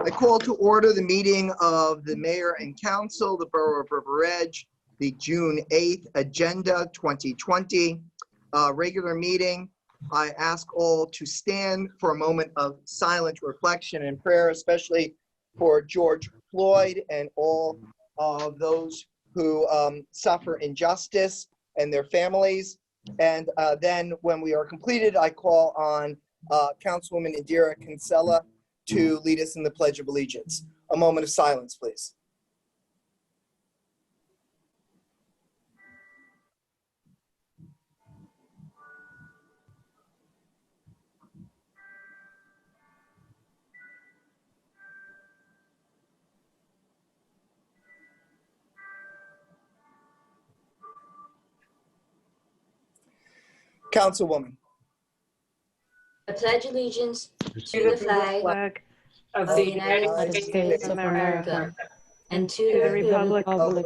I call to order the meeting of the Mayor and Council, the Borough of River Edge, the June 8th Agenda 2020 regular meeting. I ask all to stand for a moment of silent reflection and prayer, especially for George Floyd and all of those who suffer injustice and their families. And then when we are completed, I call on Councilwoman Kinsella to lead us in the Pledge of Allegiance. A moment of silence, please. Councilwoman. I pledge allegiance to the flag of the United States of America and to the republic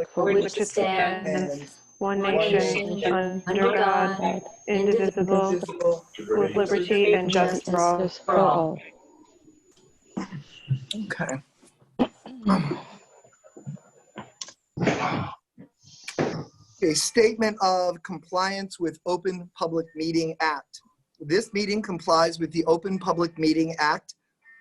for which it stands, one nation, under God, indivisible, with liberty and justice for all. Okay. A statement of compliance with Open Public Meeting Act. This meeting complies with the Open Public Meeting Act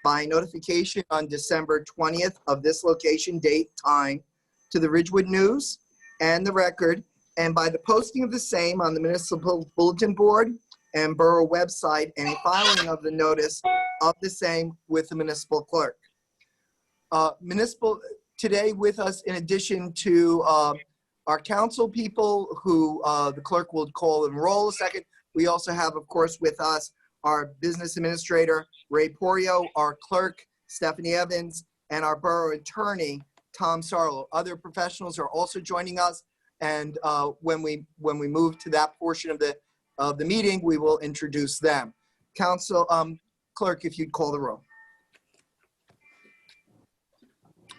by notification on December 20th of this location, date, time to the Ridgewood News and the Record, and by the posting of the same on the Municipal Bulletin Board and Borough website, and a filing of the notice of the same with the Municipal Clerk. Today with us, in addition to our council people who the clerk will call and roll a second, we also have, of course, with us our business administrator, Ray Porio, our clerk, Stephanie Evans, and our borough attorney, Tom Sarlo. Other professionals are also joining us, and when we move to that portion of the meeting, we will introduce them. Council clerk, if you'd call the roll.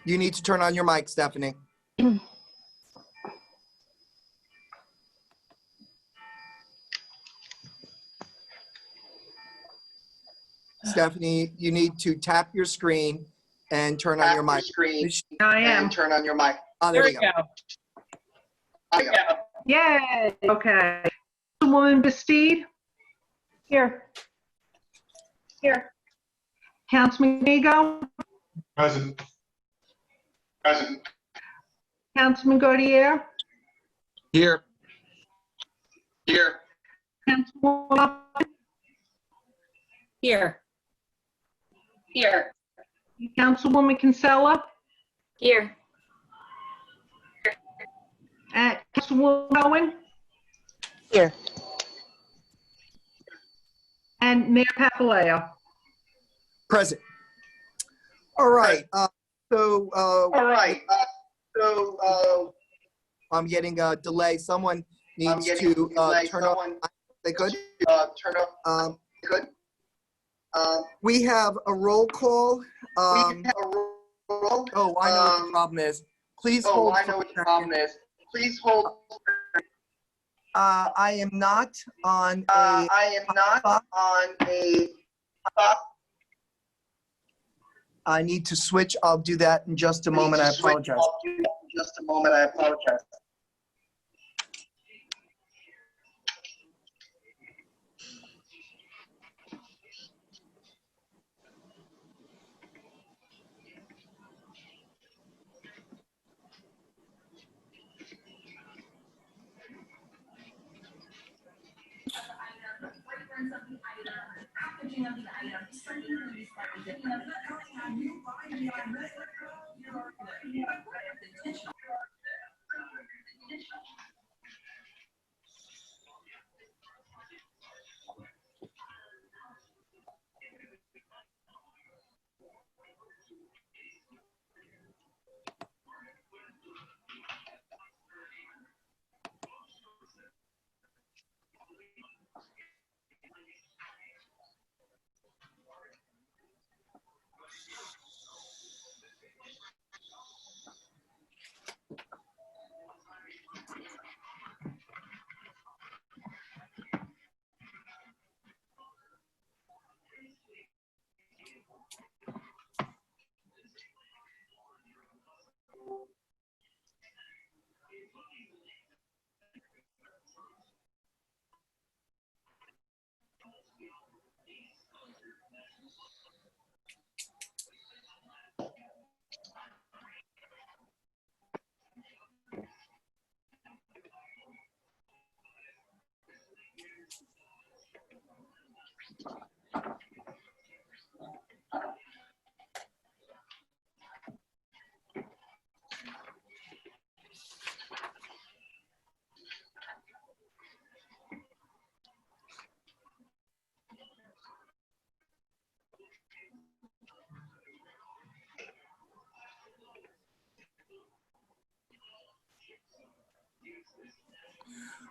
You need to turn on your mic, Stephanie. Stephanie, you need to tap your screen and turn on your mic. I am. And turn on your mic. There we go. There you go. Yay. Okay. Councilwoman Bastide? Here. Here. Councilman Ego? Present. Councilman Gaudiya? Here. Councilwoman? Here. Councilwoman Kinsella? Here. Councilwoman Owen? Here. And Mayor Papaleo? Present. All right. I'm getting a delay. Someone needs to turn on. They could we have a roll call. Oh, I know what the problem is. Please hold. Please hold. I am not on a. I need to switch. I'll do that in just a moment. I apologize.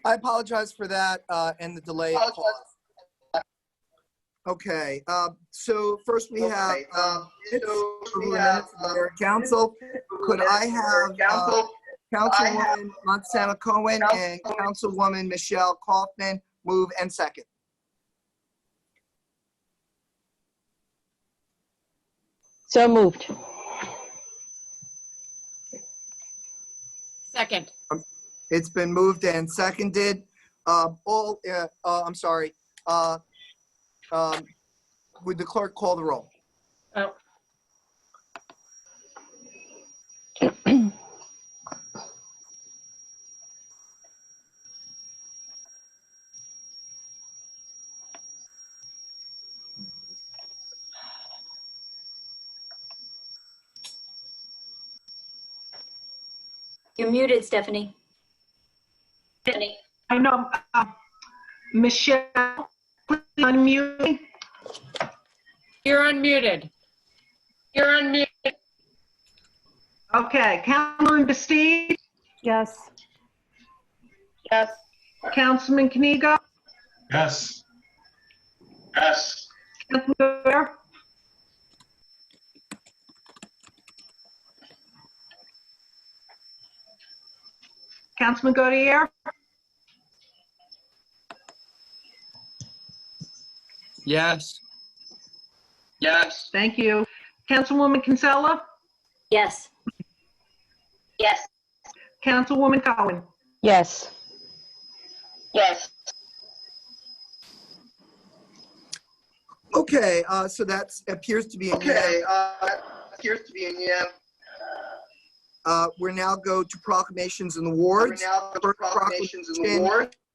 I apologize for that and the delay of pause. Okay, so first we have minutes of the Mayor and Council. Could I have Councilwoman Montesano Cohen and Councilwoman Michelle Kaufman move and second? So moved. Second. It's been moved and seconded. I'm sorry. Would the clerk call the roll? Oh, You're muted, Stephanie. I know, Michelle, please unmute me. you're unmuted. You're unmuted. Okay, Councilman Bastide, Yes. Yes. Councilman Knigo, Yes. Yes. Councilman Gaudiya, Councilman Gaudiya, Yes. Yes. thank you. Councilwoman Kinsella, Yes. Yes. Councilwoman Cohen. Yes. Yes. Okay, so that appears to be a yes. We're now go to proclamations and awards. First proclamation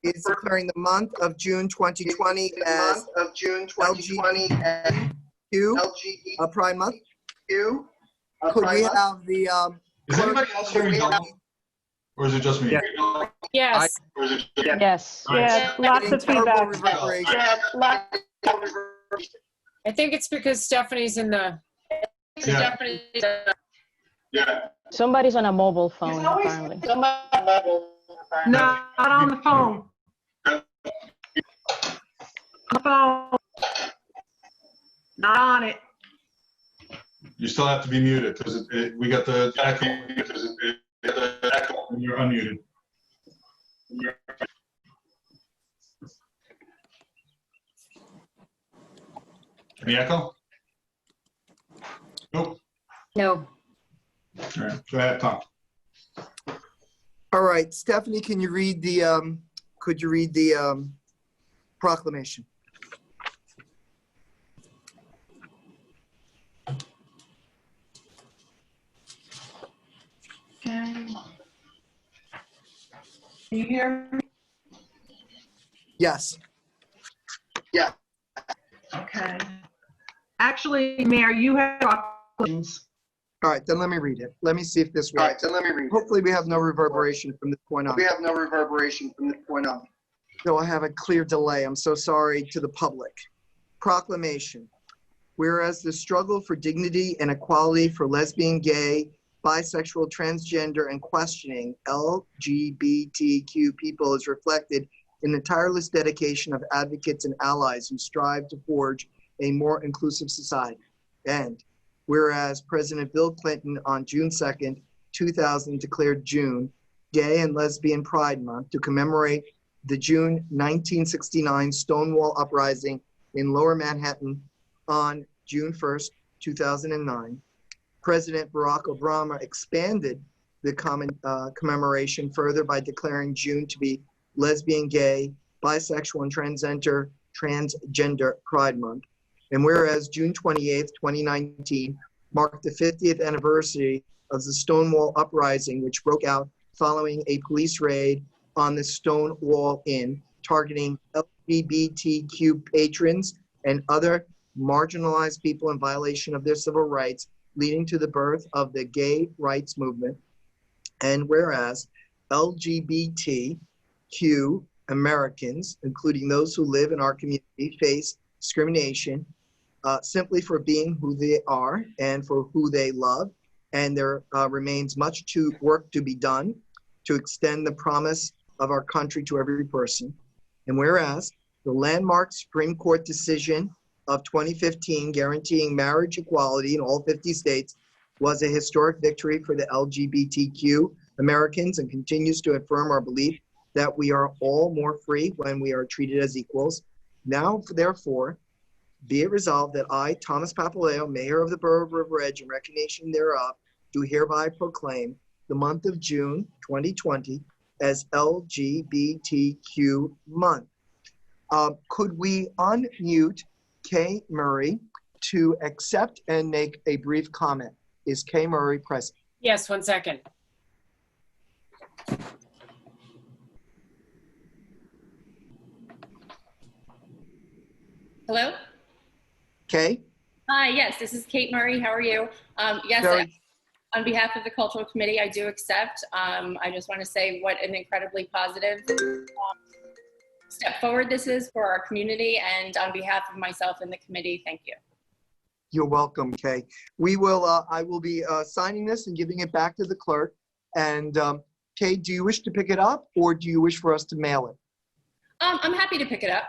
is declaring the month of June 2020 as LGBTQ Pride Month. Could we have the Is anybody else hearing double? Or is it just me? Yeah. Yes. Yes. All right. Yeah, lots of terrible feedback. reverberation? I think it's because Stephanie's in the. Yeah. Yeah. Somebody's on a mobile phone, apparently. No, not on the phone. On the phone. Not on it. You still have to be muted because we got the echo. And you're unmuted. Any echo? Nope. No. All right. Go ahead, Tom. All right, Stephanie, can you read the, could you read the proclamation? Okay. Can you hear me? Yes. Okay. Actually, Mayor, you have proclamations. All right, then let me read it. Let me see if this works. Hopefully we have no reverberation from this point on. So I have a clear delay. I'm so sorry to the public. Proclamation. Whereas the struggle for dignity and equality for lesbian, gay, bisexual, transgender, and questioning LGBTQ people is reflected in the tireless dedication of advocates and allies who strive to forge a more inclusive society. And whereas President Bill Clinton on June 2nd, 2000 declared June Gay and Lesbian Pride Month to commemorate the June 1969 Stonewall Uprising in Lower Manhattan on June 1st, 2009. President Barack Obama expanded the commemoration further by declaring June to be Lesbian, Gay, Bisexual, and Transgender Pride Month. And whereas June 28th, 2019 marked the 50th anniversary of the Stonewall Uprising, which broke out following a police raid on the Stonewall Inn, targeting LGBTQ patrons and other marginalized people in violation of their civil rights, leading to the birth of the gay rights movement. And whereas LGBTQ Americans, including those who live in our community, face discrimination simply for being who they are and for who they love. And there remains much work to be done to extend the promise of our country to every person. And whereas the landmark Supreme Court decision of 2015 guaranteeing marriage equality in all 50 states was a historic victory for the LGBTQ Americans and continues to affirm our belief that we are all more free when we are treated as equals. Now, therefore, be it resolved that I, Thomas Papaleo, Mayor of the Borough of River Edge, in recognition thereof, do hereby proclaim the month of June 2020 as LGBTQ month. Could we unmute Kay Murray to accept and make a brief comment? Is Kay Murray present? Yes, 1 second. Hello? Kay? Hi, yes, this is Kate Murray. How are you? Yes, Very- on behalf of the Cultural Committee, I do accept. I just want to say what an incredibly positive step forward this is for our community, and on behalf of myself and the committee, thank you. You're welcome, Kay. We will, I will be signing this and giving it back to the clerk. And Kay, do you wish to pick it up or do you wish for us to mail it? I'm happy to pick it up.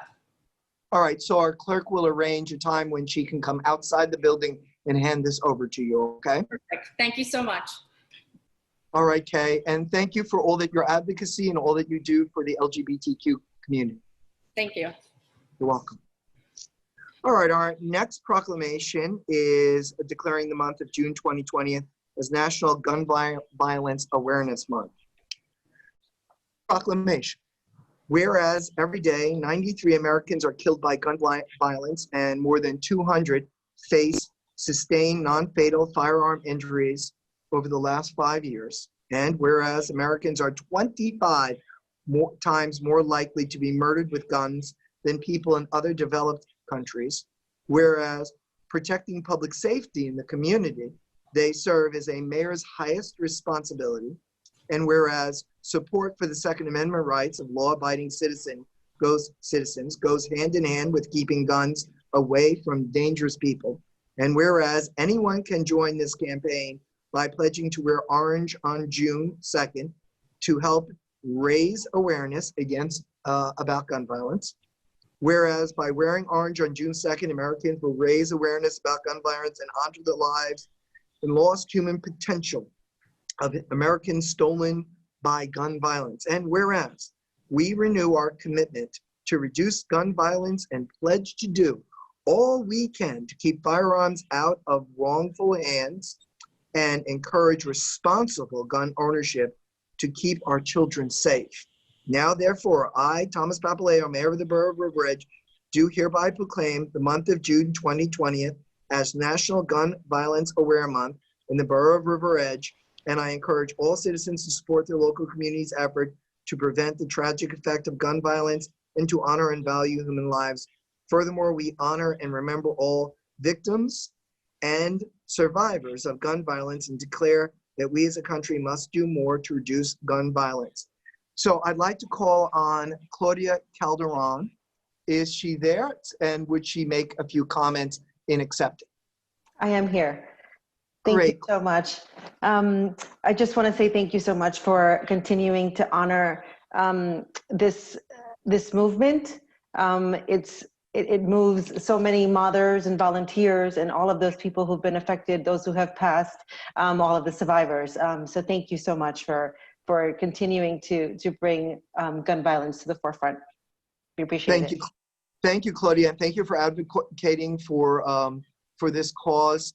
All right, so our clerk will arrange a time when she can come outside the building and hand this over to you, okay? Perfect. Thank you so much. All right, Kay, and thank you for all that your advocacy and all that you do for the LGBTQ community. Thank you. You're welcome. All right, our next proclamation is declaring the month of June 2020 as National Gun Violence Awareness Month. Proclamation. Whereas every day, 93 Americans are killed by gun violence and more than 200 face sustained non-fatal firearm injuries over the last 5 years. And whereas Americans are 25 times more likely to be murdered with guns than people in other developed countries, whereas protecting public safety in the community they serve as a mayor's highest responsibility, and whereas support for the Second Amendment rights of law-abiding citizens goes hand in hand with keeping guns away from dangerous people, and whereas anyone can join this campaign by pledging to wear orange on June 2nd to help raise awareness about gun violence. Whereas by wearing orange on June 2nd, Americans will raise awareness about gun violence and honor the lives and lost human potential of Americans stolen by gun violence. And whereas we renew our commitment to reduce gun violence and pledge to do all we can to keep firearms out of wrongful hands and encourage responsible gun ownership to keep our children safe. Now, therefore, I, Thomas Papaleo, Mayor of the Borough of River Edge, do hereby proclaim the month of June 2020 as National Gun Violence Aware Month in the Borough of River Edge, and I encourage all citizens to support their local community's effort to prevent the tragic effect of gun violence and to honor and value human lives. Furthermore, we honor and remember all victims and survivors of gun violence and declare that we as a country must do more to reduce gun violence. So I'd like to call on Gaudiya Calderon. Is she there? And would she make a few comments in accepting? I am here. Thank Great. you so much. I just want to say thank you so much for continuing to honor this movement. It moves so many mothers and volunteers and all of those people who've been affected, those who have passed, all of the survivors. So thank you so much for continuing to bring gun violence to the forefront. We appreciate it. Thank you, Gaudiya, and thank you for advocating for this cause.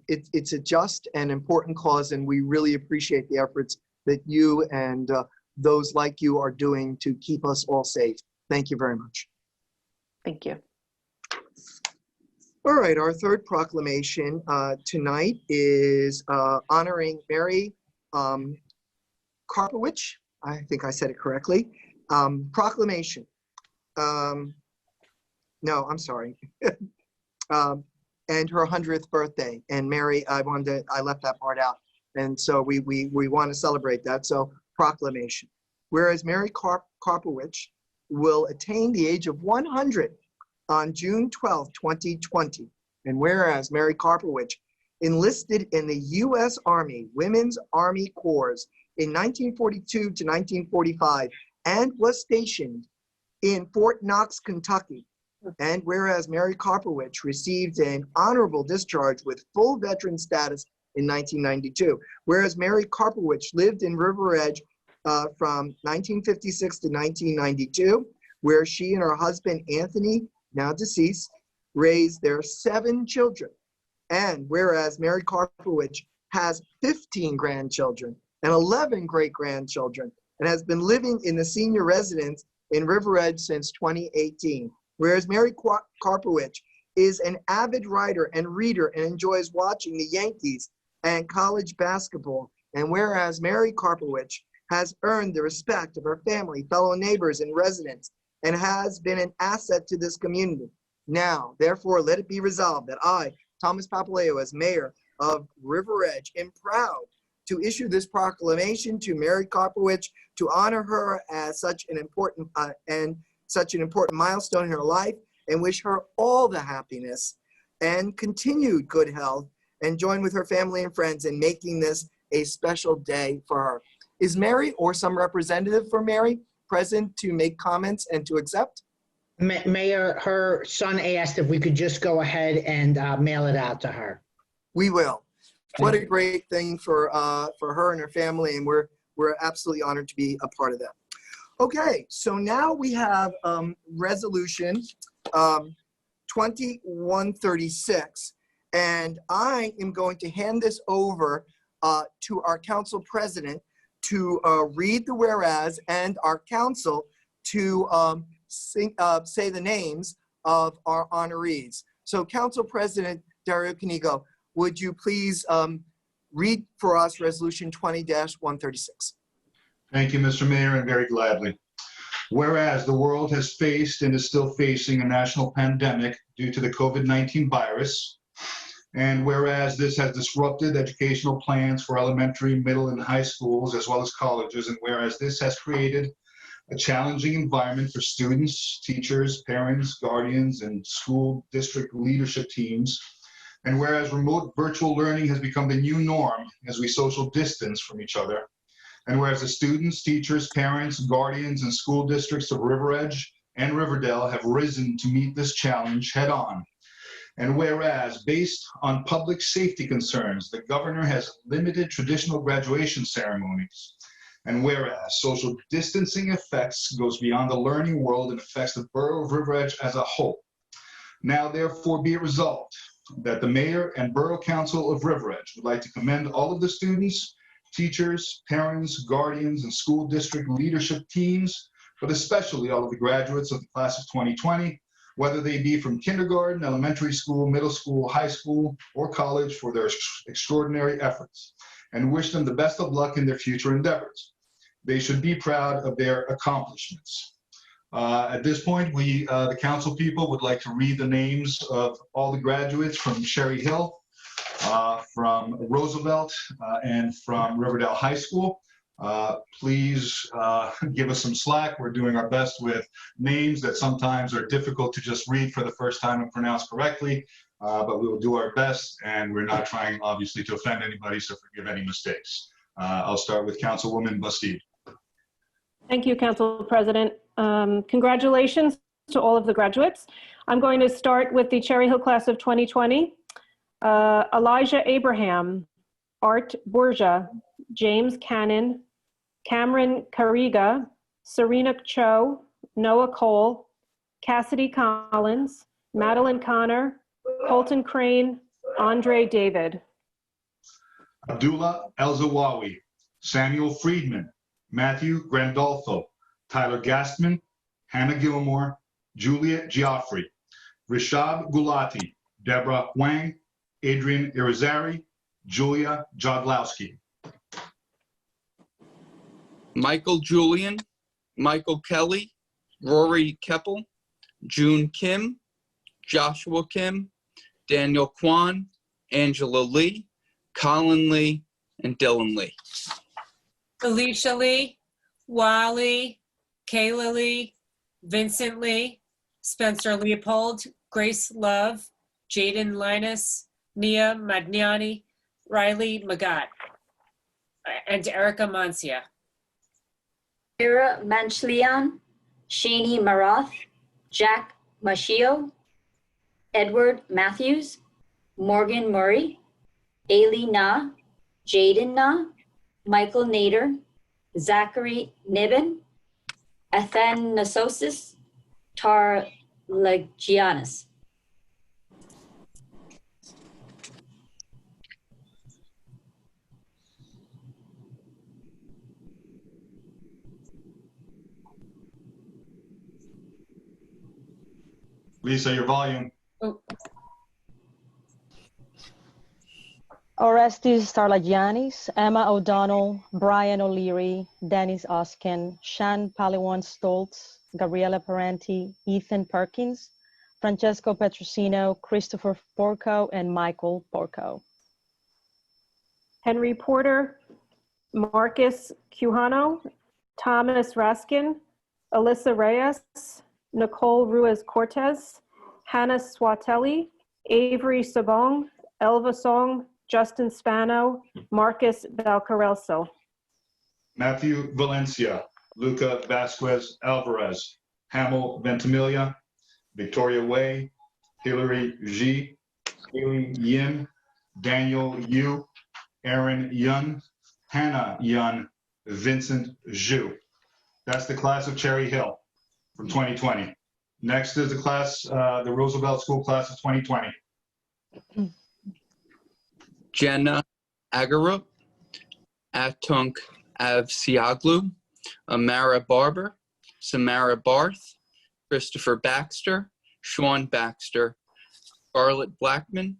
It's a just and important cause, and we really appreciate the efforts that you and those like you are doing to keep us all safe. Thank you very much. Thank you. All right, our third proclamation tonight is honoring Mary Karpowicz. I think I said it correctly. Proclamation. No, I'm sorry. And her 100th birthday. And Mary, I left that part out. And so we want to celebrate that. So proclamation. Whereas Mary Karpowicz will attain the age of 100 on June 12, 2020. And whereas Mary Karpowicz enlisted in the U.S. Army Women's Army Corps in 1942 to 1945 and was stationed in Fort Knox, Kentucky. And whereas Mary Karpowicz received an honorable discharge with full veteran status in 1992, whereas Mary Karpowicz lived in River Edge from 1956 to 1992, where she and her husband, Anthony, now deceased, raised their 7 children. And whereas Mary Karpowicz has 15 grandchildren and 11 great-grandchildren and has been living in the senior residence in River Edge since 2018. Whereas Mary Karpowicz is an avid writer and reader and enjoys watching the Yankees and college basketball. And whereas Mary Karpowicz has earned the respect of her family, fellow neighbors, and residents, and has been an asset to this community. Now, therefore, let it be resolved that I, Thomas Papaleo, as mayor of River Edge, am proud to issue this proclamation to Mary Karpowicz to honor her as such an important milestone in her life, and wish her all the happiness and continued good health, and join with her family and friends in making this a special day for her. Is Mary or some representative for Mary present to make comments and to accept? Mayor, her son asked if we could just go ahead and mail it out to her. We will. What a great thing for her and her family, and we're absolutely honored to be a part of that. Okay, so now we have resolution 2136, and I am going to hand this over to our council president to read the whereas, and our council to say the names of our honorees. So Council President Dario Canigo, would you please read for us resolution 20-136? Thank you, Mr. Mayor, and very gladly. Whereas the world has faced and is still facing a national pandemic due to the COVID-19 virus, and whereas this has disrupted educational plans for elementary, middle, and high schools, as well as colleges, and whereas this has created a challenging environment for students, teachers, parents, guardians, and school district leadership teams, and whereas remote virtual learning has become the new norm as we social distance from each other, and whereas the students, teachers, parents, guardians, and school districts of River Edge and Riverdale have risen to meet this challenge head on. And whereas, based on public safety concerns, the governor has limited traditional graduation ceremonies. And whereas social distancing effects goes beyond the learning world and affects the borough of River Edge as a whole. Now, therefore, be it resolved that the mayor and borough council of River Edge would like to commend all of the students, teachers, parents, guardians, and school district leadership teams, but especially all of the graduates of the class of 2020, whether they be from kindergarten, elementary school, middle school, high school, or college, for their extraordinary efforts, and wish them the best of luck in their future endeavors. They should be proud of their accomplishments. At this point, we, the council people, would like to read the names of all the graduates from Sherry Hill, from Roosevelt, and from Riverdale High School. Please give us some slack. We're doing our best with names that sometimes are difficult to just read for the first time and pronounce correctly, but we will do our best, and we're not trying, obviously, to offend anybody, so forgive any mistakes. I'll start with Councilwoman Bastide. Thank you, Council President. Congratulations to all of the graduates. I'm going to start with the Cherry Hill class of 2020. Elijah Abraham, Art Borja, James Cannon, Cameron Carriga, Serena Cho, Noah Cole, Cassidy Collins, Madeline Connor, Colton Crane, Andre David. Abdullah El-Zawawi, Samuel Friedman, Matthew Grandolfo, Tyler Gastman, Hannah Gilmore, Juliet Giaffrey, Rishab Gulati, Deborah Wang, Adrian Irizarry, Julia Jodlowski. Michael Julian, Michael Kelly, Rory Keppel, June Kim, Joshua Kim, Daniel Kwan, Angela Lee, Colin Lee, and Dylan Lee. Alicia Lee, Wally, Kayla Lee, Vincent Lee, Spencer Leopold, Grace Love, Jaden Linus, Nia Magnani, Riley Magat. and Erica Mancia. Ira Manchlian, Shani Maroth, Jack Machio, Edward Matthews, Morgan Murray, Ailey Na, Jaden Na, Michael Nader, Zachary Niven, Athanasosis Tarlegianis. Lisa, your volume. Orestes Tarlagianis, Emma O'Donnell, Brian O'Leary, Dennis Oskin, Shan Paliwan Stoltz, Gabriela Parenti, Ethan Perkins, Francesco Petrosino, Christopher Porco, and Michael Porco. Henry Porter, Marcus Quijano, Thomas Raskin, Alyssa Reyes, Nicole Ruiz-Cortez, Hannah Swatelli, Avery Sabong, Elva Song, Justin Spano, Marcus Valcarelso. Matthew Valencia, Luca Vasquez Alvarez, Hamel Ventimiglia, Victoria Way, Hilary G, Haley Yin, Daniel Yu, Aaron Yun, Hannah Yun, Vincent Zhu. That's the class of Cherry Hill from 2020. Next is the class, the Roosevelt School class of 2020. Jenna Agarup, Atunk Avsiaglu, Amara Barber, Samara Barth, Christopher Baxter, Sean Baxter, Scarlett Blackman,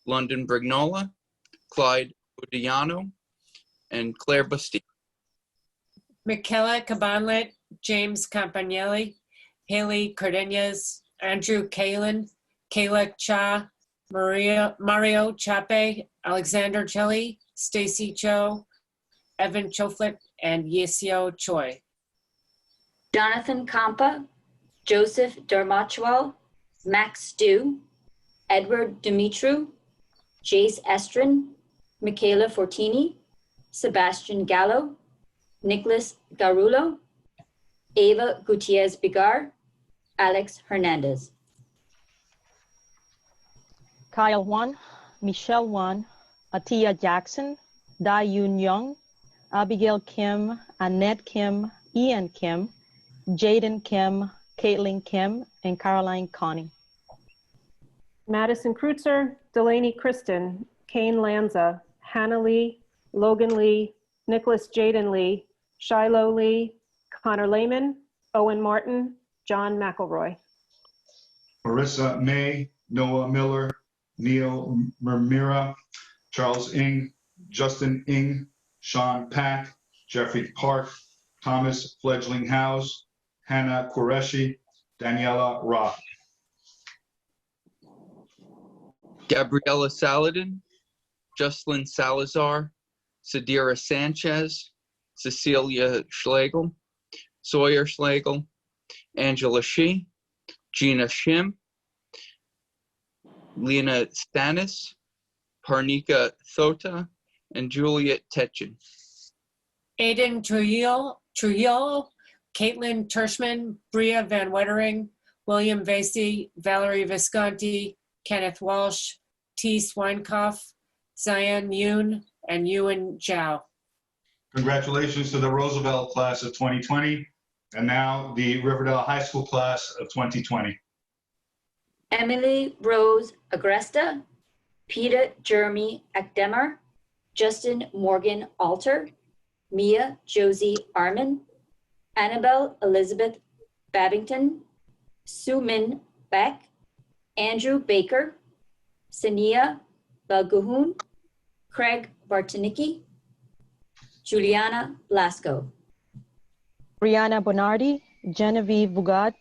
London Brignola, Clyde Odiano, and Claire Bastille. Michaela Cabanlet, James Campanelli, Haley Cardenas, Andrew Kalin, Kayla Cha, Mario Chape, Alexander Chelly, Stacy Cho, Evan Choflet, and Yesio Choi. Jonathan Kampa, Joseph Darmachwal, Max Dew, Edward Dimitru, Jace Estrin, Michaela Fortini, Sebastian Gallo, Nicholas Garulo, Ava Gutierrez Bigar, Alex Hernandez. Kyle Wan, Michelle Wan, Atia Jackson, Da Yoon Young, Abigail Kim, Annette Kim, Ian Kim, Jaden Kim, Caitlin Kim, and Caroline Connie. Madison Kreutzer, Delaney Kristen, Kane Lanza, Hannah Lee, Logan Lee, Nicholas Jaden Lee, Shiloh Lee, Connor Lehman, Owen Martin, John McElroy. Marissa May, Noah Miller, Neil Mermira, Charles Ng, Justin Ng, Sean Pack, Jeffrey Park, Thomas Fledgling House, Hannah Qureshi, Daniela Roth. Gabriela Saladin, Jocelyn Salazar, Sadira Sanchez, Cecilia Schlegel, Sawyer Schlegel, Angela Shi, Gina Shim, Lena Stanis, Parnika Thota, and Juliet Tetchin. Aiden Trujillo, Caitlin Tershman, Bria Van Wettering, William Vasey, Valerie Visconti, Kenneth Walsh, T. Swinekopf, Zion Yoon, and Ewan Zhao. Congratulations to the Roosevelt class of 2020, and now the Riverdale High School class of 2020. Emily Rose Agresta, Peter Jeremy Akdemar, Justin Morgan Alter, Mia Josie Armin, Annabelle Elizabeth Babington, Sue Min Beck, Andrew Baker, Sania Balguhun, Craig Bartonicki, Juliana Blasco. Brianna Bonardi, Genevieve Bugat,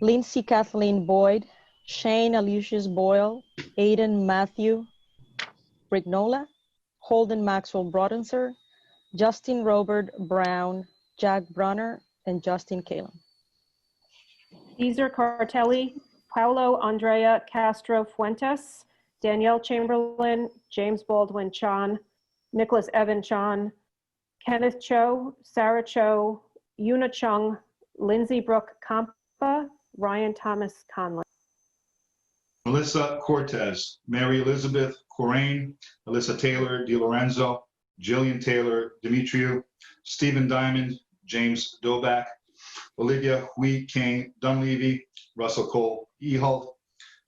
Lindsay Kathleen Boyd, Shane Aloysius Boyle, Aiden Matthew Brignola, Holden Maxwell Brodenser, Justin Robert Brown, Jack Brunner, and Justin Kalin. Cesar Cartelli, Paulo Andrea Castro Fuentes, Danielle Chamberlain, James Baldwin Chan, Nicholas Evan Chan, Kenneth Cho, Sarah Cho, Yuna Chung, Lindsay Brooke Kampa, Ryan Thomas Conlon. Melissa Cortez, Mary Elizabeth Corain, Alyssa Taylor DiLorenzo, Jillian Taylor Demetriou, Stephen Diamond, James Doback, Olivia Hui King Dunleavy, Russell Cole Ehalt,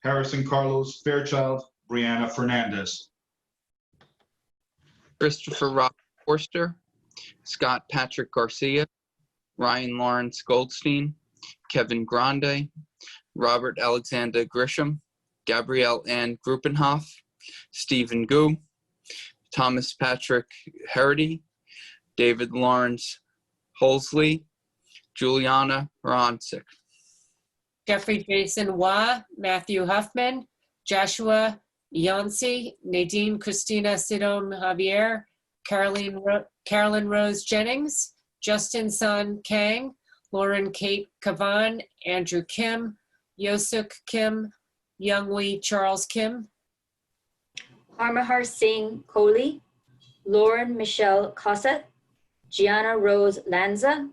Harrison Carlos Fairchild, Brianna Fernandez. Christopher Rob Forster, Scott Patrick Garcia, Ryan Lawrence Goldstein, Kevin Grande, Robert Alexander Grisham, Gabrielle Ann Gruppenhoff, Stephen Gu, Thomas Patrick Herity, David Lawrence Holsley, Juliana Hronsick. Jeffrey Jason Wah, Matthew Huffman, Joshua Yancey, Nadine Christina Sidom Javier, Carolyn Rose Jennings, Justin Sun Kang, Lauren Kate Kavan, Andrew Kim, Yosuk Kim, Youngwee Charles Kim. Harmahar Singh Kohli, Lauren Michelle Cossett, Gianna Rose Lanza,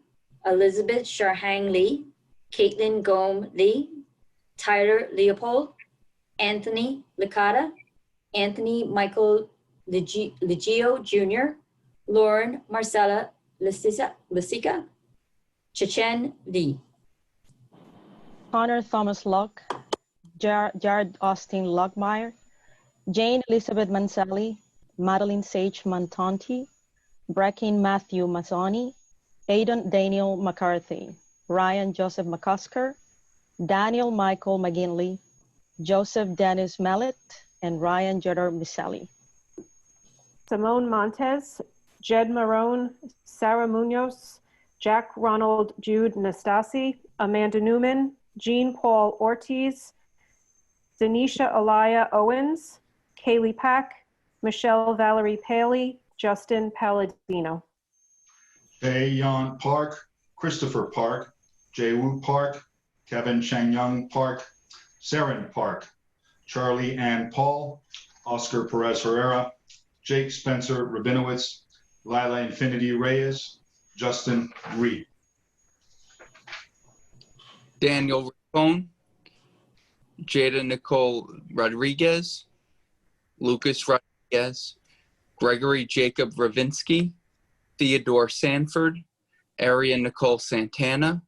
Elizabeth Sharhang Lee, Caitlin Gome Lee, Tyler Leopold, Anthony Licata, Anthony Michael Ligio Jr., Lauren Marcella Lisica, Chechen Lee. Connor Thomas Locke, Jared Austin Lockmeyer, Jane Elizabeth Manselli, Madeline Sage Montanti, Bracken Matthew Mazzoni, Aidan Daniel McCarthy, Ryan Joseph McCusker, Daniel Michael McGinley, Joseph Dennis Mallet, and Ryan Jedder Misali. Simone Montez, Jed Marone, Sarah Munoz, Jack Ronald Jude Nastasi, Amanda Newman, Jean Paul Ortiz, Denisha Alaya Owens, Kaylee Pack, Michelle Valerie Paley, Justin Palladino. Taeyeon Park, Christopher Park, Jaewoo Park, Kevin Changyang Park, Saren Park, Charlie Ann Paul, Oscar Perez Herrera, Jake Spencer Rabinowitz, Lila Infinity Reyes, Justin Reed. Daniel Ricone, Jada Nicole Rodriguez, Lucas Rodriguez, Gregory Jacob Ravinsky, Theodore Sanford, Aria Nicole Santana,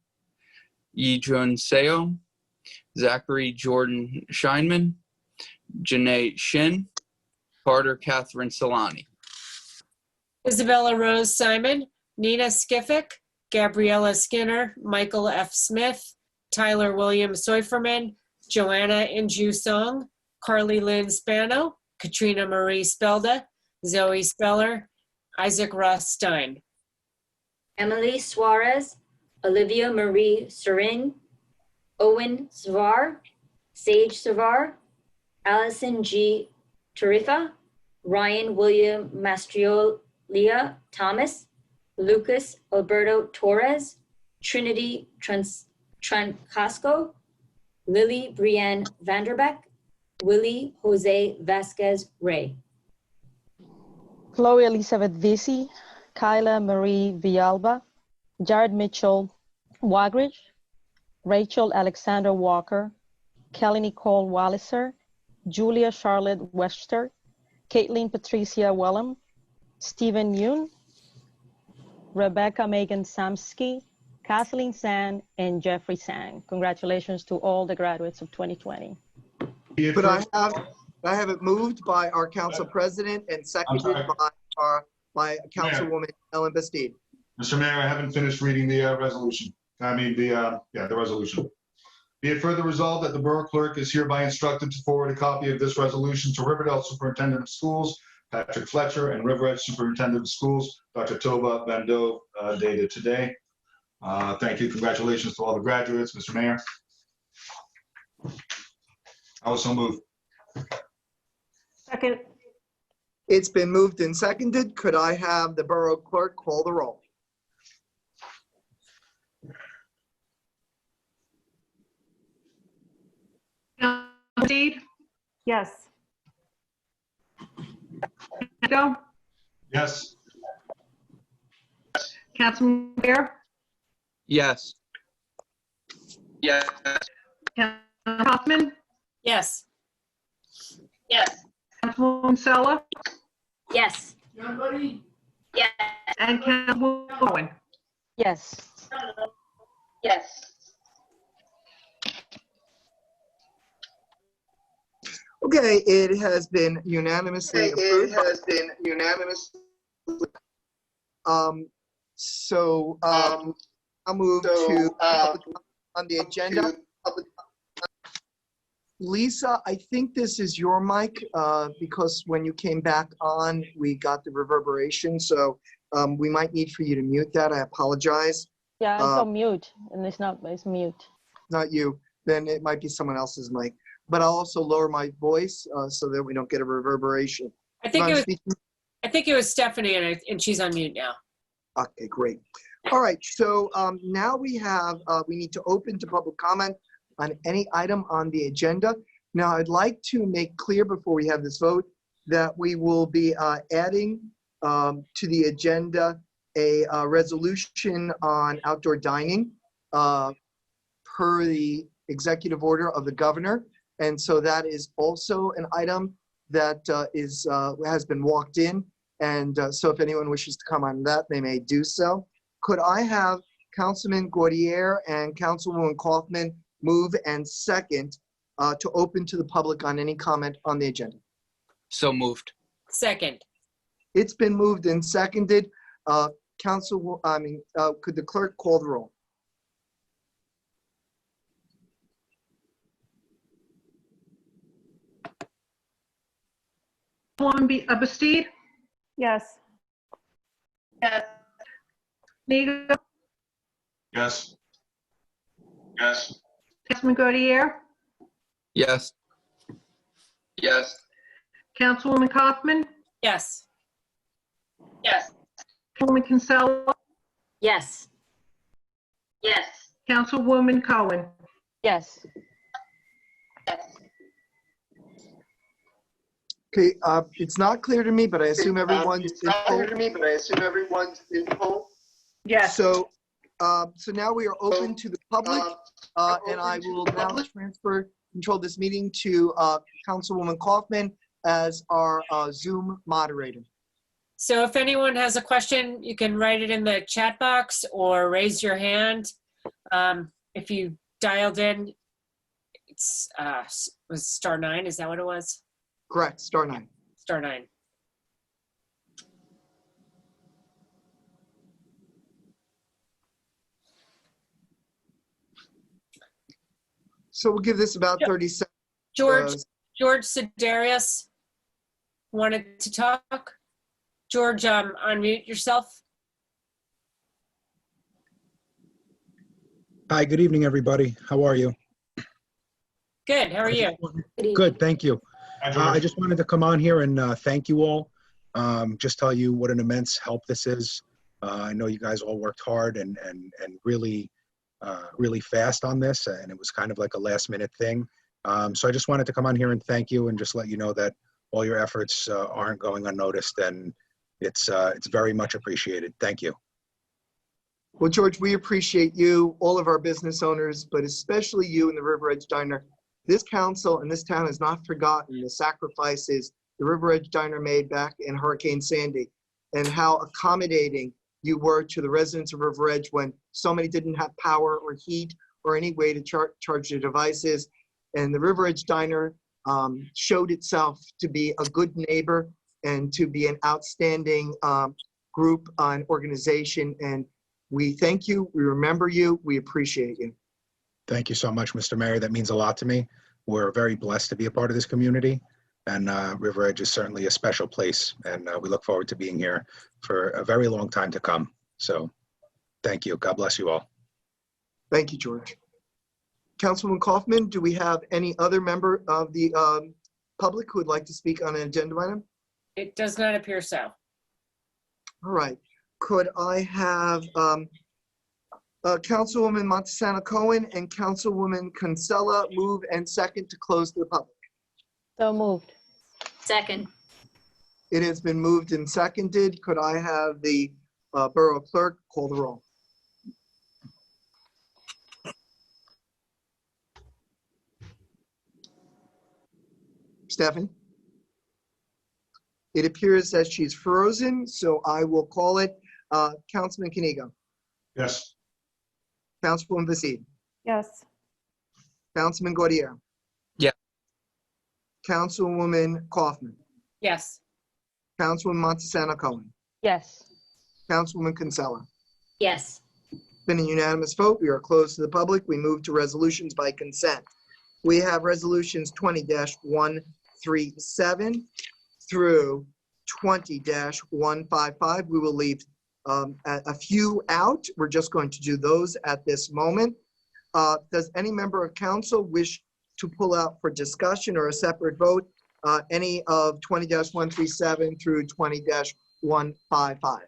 Yijun Seo, Zachary Jordan Scheinman, Janae Shin, Carter Catherine Solani. Isabella Rose Simon, Nina Skiffick, Gabriella Skinner, Michael F. Smith, Tyler William Seuferman, Joanna Inju Song, Carly Lynn Spano, Katrina Marie Spelda, Zoe Speller, Isaac Ross Stein. Emily Suarez, Olivia Marie Serin, Owen Savar, Sage Savar, Allison G. Tarifa, Ryan William Mastriolia Thomas, Lucas Alberto Torres, Trinity Trancasco, Lily Brienne Vanderbeck, Willie Jose Vasquez Ray. Chloe Elizabeth Visi, Kyla Marie Villalba, Jared Mitchell Wagridge, Rachel Alexander Walker, Kelly Nicole Walliser, Julia Charlotte Wester, Caitlin Patricia Wellham, Stephen Yoon, Rebecca Megan Samsky, Kathleen San, and Jeffrey Sang. Congratulations to all the graduates of 2020. But I have it moved by our council president and seconded by Councilwoman Ellen Bastide. Mr. Mayor, I haven't finished reading the resolution. The resolution. Be it further resolved that the Borough Clerk is hereby instructed to forward a copy of this resolution to Riverdale Superintendent of Schools, Patrick Fletcher, and River Edge Superintendent of Schools, Dr. Tova Van Dove, dated today. Thank you. Congratulations to all the graduates, Mr. Mayor. I will so move. Second. It's been moved and seconded. Could I have the Borough Clerk call the roll? Bastide? Yes. Go. Yes. Councilman Bear, Yes. Yes. Councilman Kaufman, Yes. Councilwoman Kinsella, Yes. and Councilwoman Cohen. Yes. Okay, it has been unanimously approved. I'll move to public on the agenda. Lisa, I think this is your mic, because when you came back on, we got the reverberation, so we might need for you to mute that. I apologize. Yeah, it's on mute, and it's mute. Not you, then it might be someone else's mic. But I'll also lower my voice so that we don't get a reverberation. I think If I'm it was. speaking- I think it was Stephanie, and she's on mute now. Okay, great. All right, so now we need to open to public comment on any item on the agenda. Now, I'd like to make clear before we have this vote that we will be adding to the agenda a resolution on outdoor dining per the executive order of the governor. And so that is also an item that has been walked in. And so if anyone wishes to come on that, they may do so. Could I have Councilman Gaudiya and Councilwoman Kaufman move and second to open to the public on any comment on the agenda? So moved. Second. It's been moved and seconded. Could the clerk call the roll? Councilwoman Bastide, Yes. Niga, Yes. Councilman Gaudiya, Yes. Councilwoman Kaufman, Yes. Councilwoman Kinsella, Yes. Councilwoman Cohen. Yes. Okay, it's not clear to me, but I assume everyone's in poll. Yes. So now we are open to the public, and I will now transfer control of this meeting to Councilwoman Kaufman as our Zoom moderator. So if anyone has a question, you can write it in the chat box or raise your hand. If you dialed in, it's was *9. Is that what it was? Correct, *9. *9. So we'll give this about 30 seconds. George Sidarius wanted to talk. George, unmute yourself. Hi, good evening, everybody. How are you? Good, how are you? Good, thank you. Hi, George. I just wanted to come on here and thank you all. Just tell you what an immense help this is. I know you guys all worked hard and really fast on this, and it was kind of like a last minute thing. So I just wanted to come on here and thank you and just let you know that all your efforts aren't going unnoticed, and it's very much appreciated. Thank you. Well, George, we appreciate you, all of our business owners, but especially you in the River Edge Diner. This council and this town has not forgotten the sacrifices the River Edge Diner made back in Hurricane Sandy, and how accommodating you were to the residents of River Edge when so many didn't have power or heat or any way to charge their devices. And the River Edge Diner showed itself to be a good neighbor and to be an outstanding group and organization. And we thank you, we remember you, we appreciate you. Thank you so much, Mr. Mayor. That means a lot to me. We're very blessed to be a part of this community, and River Edge is certainly a special place, and we look forward to being here for a very long time to come. So thank you. God bless you all. Thank you, George. Councilwoman Kaufman, do we have any other member of the public who would like to speak on an agenda item? It does not appear so. All right. Could I have Councilwoman Montesano Cohen and Councilwoman Kinsella move and second to close to the public? So moved. Second. It has been moved and seconded. Could I have the Borough Clerk call the roll? Stephanie? It appears that she's frozen, so I will call it. Councilman Kinney. Yes. Councilwoman Basile. Yes. Councilman Gaudiya. Yeah. Councilwoman Kaufman. Yes. Councilwoman Montesano Cohen. Yes. Councilwoman Kinsella. Yes. Been a unanimous vote. We are closed to the public. We move to resolutions by consent. We have resolutions 20-137 through 20-155. We will leave a few out. We're just going to do those at this moment. Does any member of council wish to pull out for discussion or a separate vote any of 20-137 through 20-155?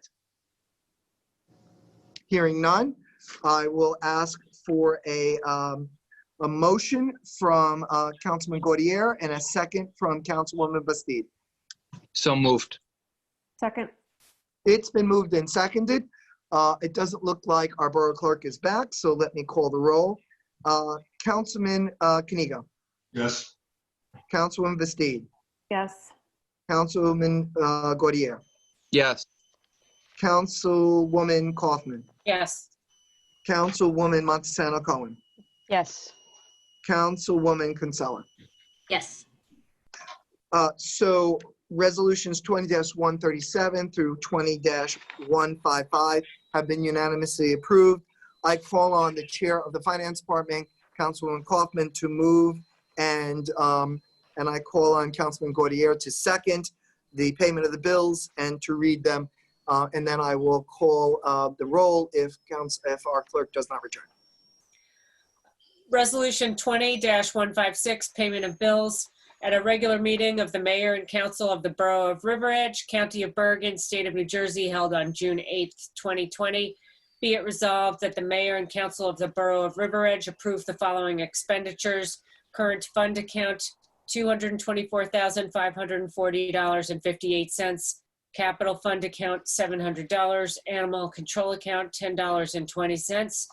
Hearing none, I will ask for a motion from Councilman Gaudiya and a second from Councilwoman Bastide. So moved. Second. It's been moved and seconded. It doesn't look like our Borough Clerk is back, so let me call the roll. Councilman Kinney. Yes. Councilwoman Bastide. Yes. Councilwoman Gaudiya. Yes. Councilwoman Kaufman. Yes. Councilwoman Montesano Cohen. Yes. Councilwoman Kinsella. Yes. So resolutions 20-137 through 20-155 have been unanimously approved. I call on the Chair of the Finance Department, Councilwoman Kaufman, to move, and I call on Councilman Gaudiya to second the payment of the bills and to read them, and then I will call the roll if our clerk does not return. Resolution 20-156, payment of bills. At a regular meeting of the Mayor and Council of the Borough of River Edge, County of Bergen, State of New Jersey, held on June 8th, 2020. Be it resolved that the Mayor and Council of the Borough of River Edge approve the following expenditures. Current fund account, $224,540.58. Capital fund account, $700. Animal control account, $10.20.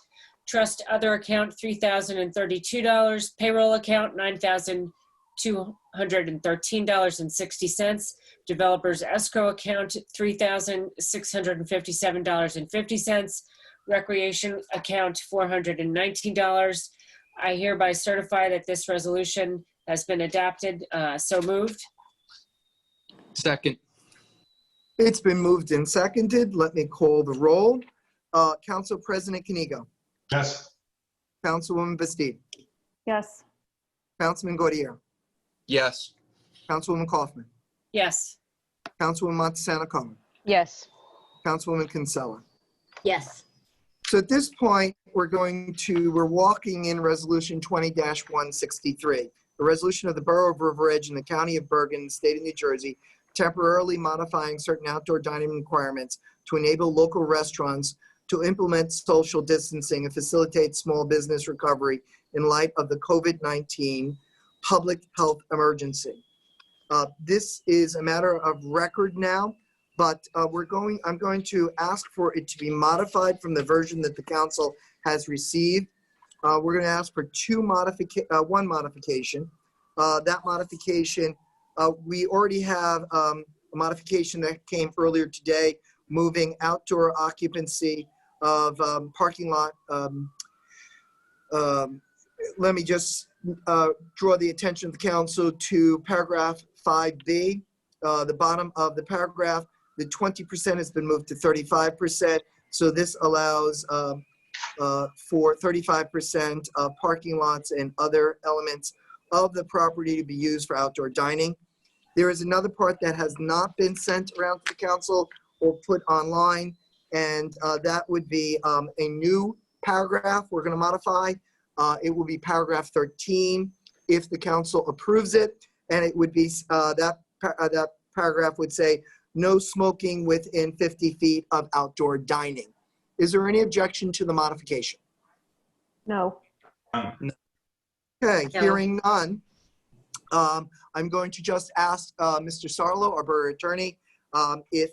Trust other account, $3,032. Payroll account, $9,213.60. Developers escrow account, $3,657.50. Recreation account, $419. I hereby certify that this resolution has been adopted. So moved. Second. It's been moved and seconded. Let me call the roll. Council President Kinney. Yes. Councilwoman Bastide. Yes. Councilman Gaudiya. Yes. Councilwoman Kaufman. Yes. Councilwoman Montesano Cohen. Yes. Councilwoman Kinsella. Yes. So at this point, we're walking in resolution 20-163, the resolution of the Borough of River Edge in the County of Bergen, State of New Jersey, temporarily modifying certain outdoor dining requirements to enable local restaurants to implement social distancing and facilitate small business recovery in light of the COVID-19 public health emergency. This is a matter of record now, but I'm going to ask for it to be modified from the version that the council has received. We're going to ask for one modification. That modification, we already have a modification that came earlier today, moving outdoor occupancy of parking lot. Let me just draw the attention of the council to paragraph 5B. The bottom of the paragraph, the 20% has been moved to 35%. So this allows for 35% of parking lots and other elements of the property to be used for outdoor dining. There is another part that has not been sent around to the council or put online, and that would be a new paragraph we're going to modify. It will be paragraph 13 if the council approves it, and it would be that paragraph would say no smoking within 50 feet of outdoor dining. Is there any objection to the modification? No. Okay, No. hearing none. I'm going to just ask Mr. Sarlo, our borough attorney, if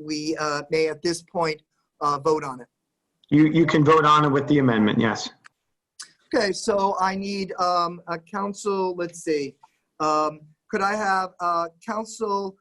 we may at this point vote on it. You can vote on it with the amendment, yes. Okay, so I need a council, let's see. Could I have Councilwoman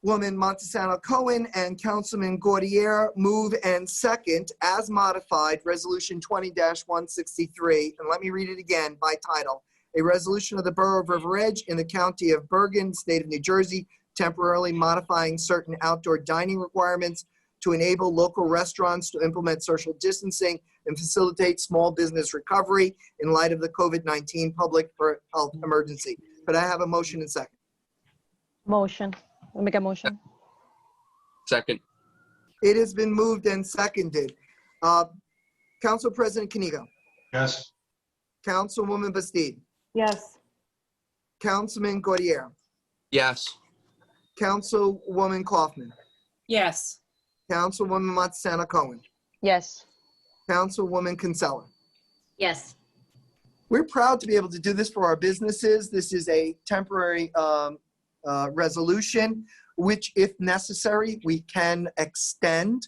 Montesano Cohen and Councilman Gaudiya move and second as modified Resolution 20-163, and let me read it again by title. A resolution of the Borough of River Edge in the County of Bergen, State of New Jersey, temporarily modifying certain outdoor dining requirements to enable local restaurants to implement social distancing and facilitate small business recovery in light of the COVID-19 public health emergency. Could I have a motion and second? Motion. I'll make a motion. Second. It has been moved and seconded. Council President Kinigo. Yes. Councilwoman Bastide. Yes. Councilman Gaudiya. Yes. Councilwoman Kaufman. Yes. Councilwoman Montesano Cohen. Yes. Councilwoman Kinsella. Yes. We're proud to be able to do this for our businesses. This is a temporary resolution, which if necessary, we can extend.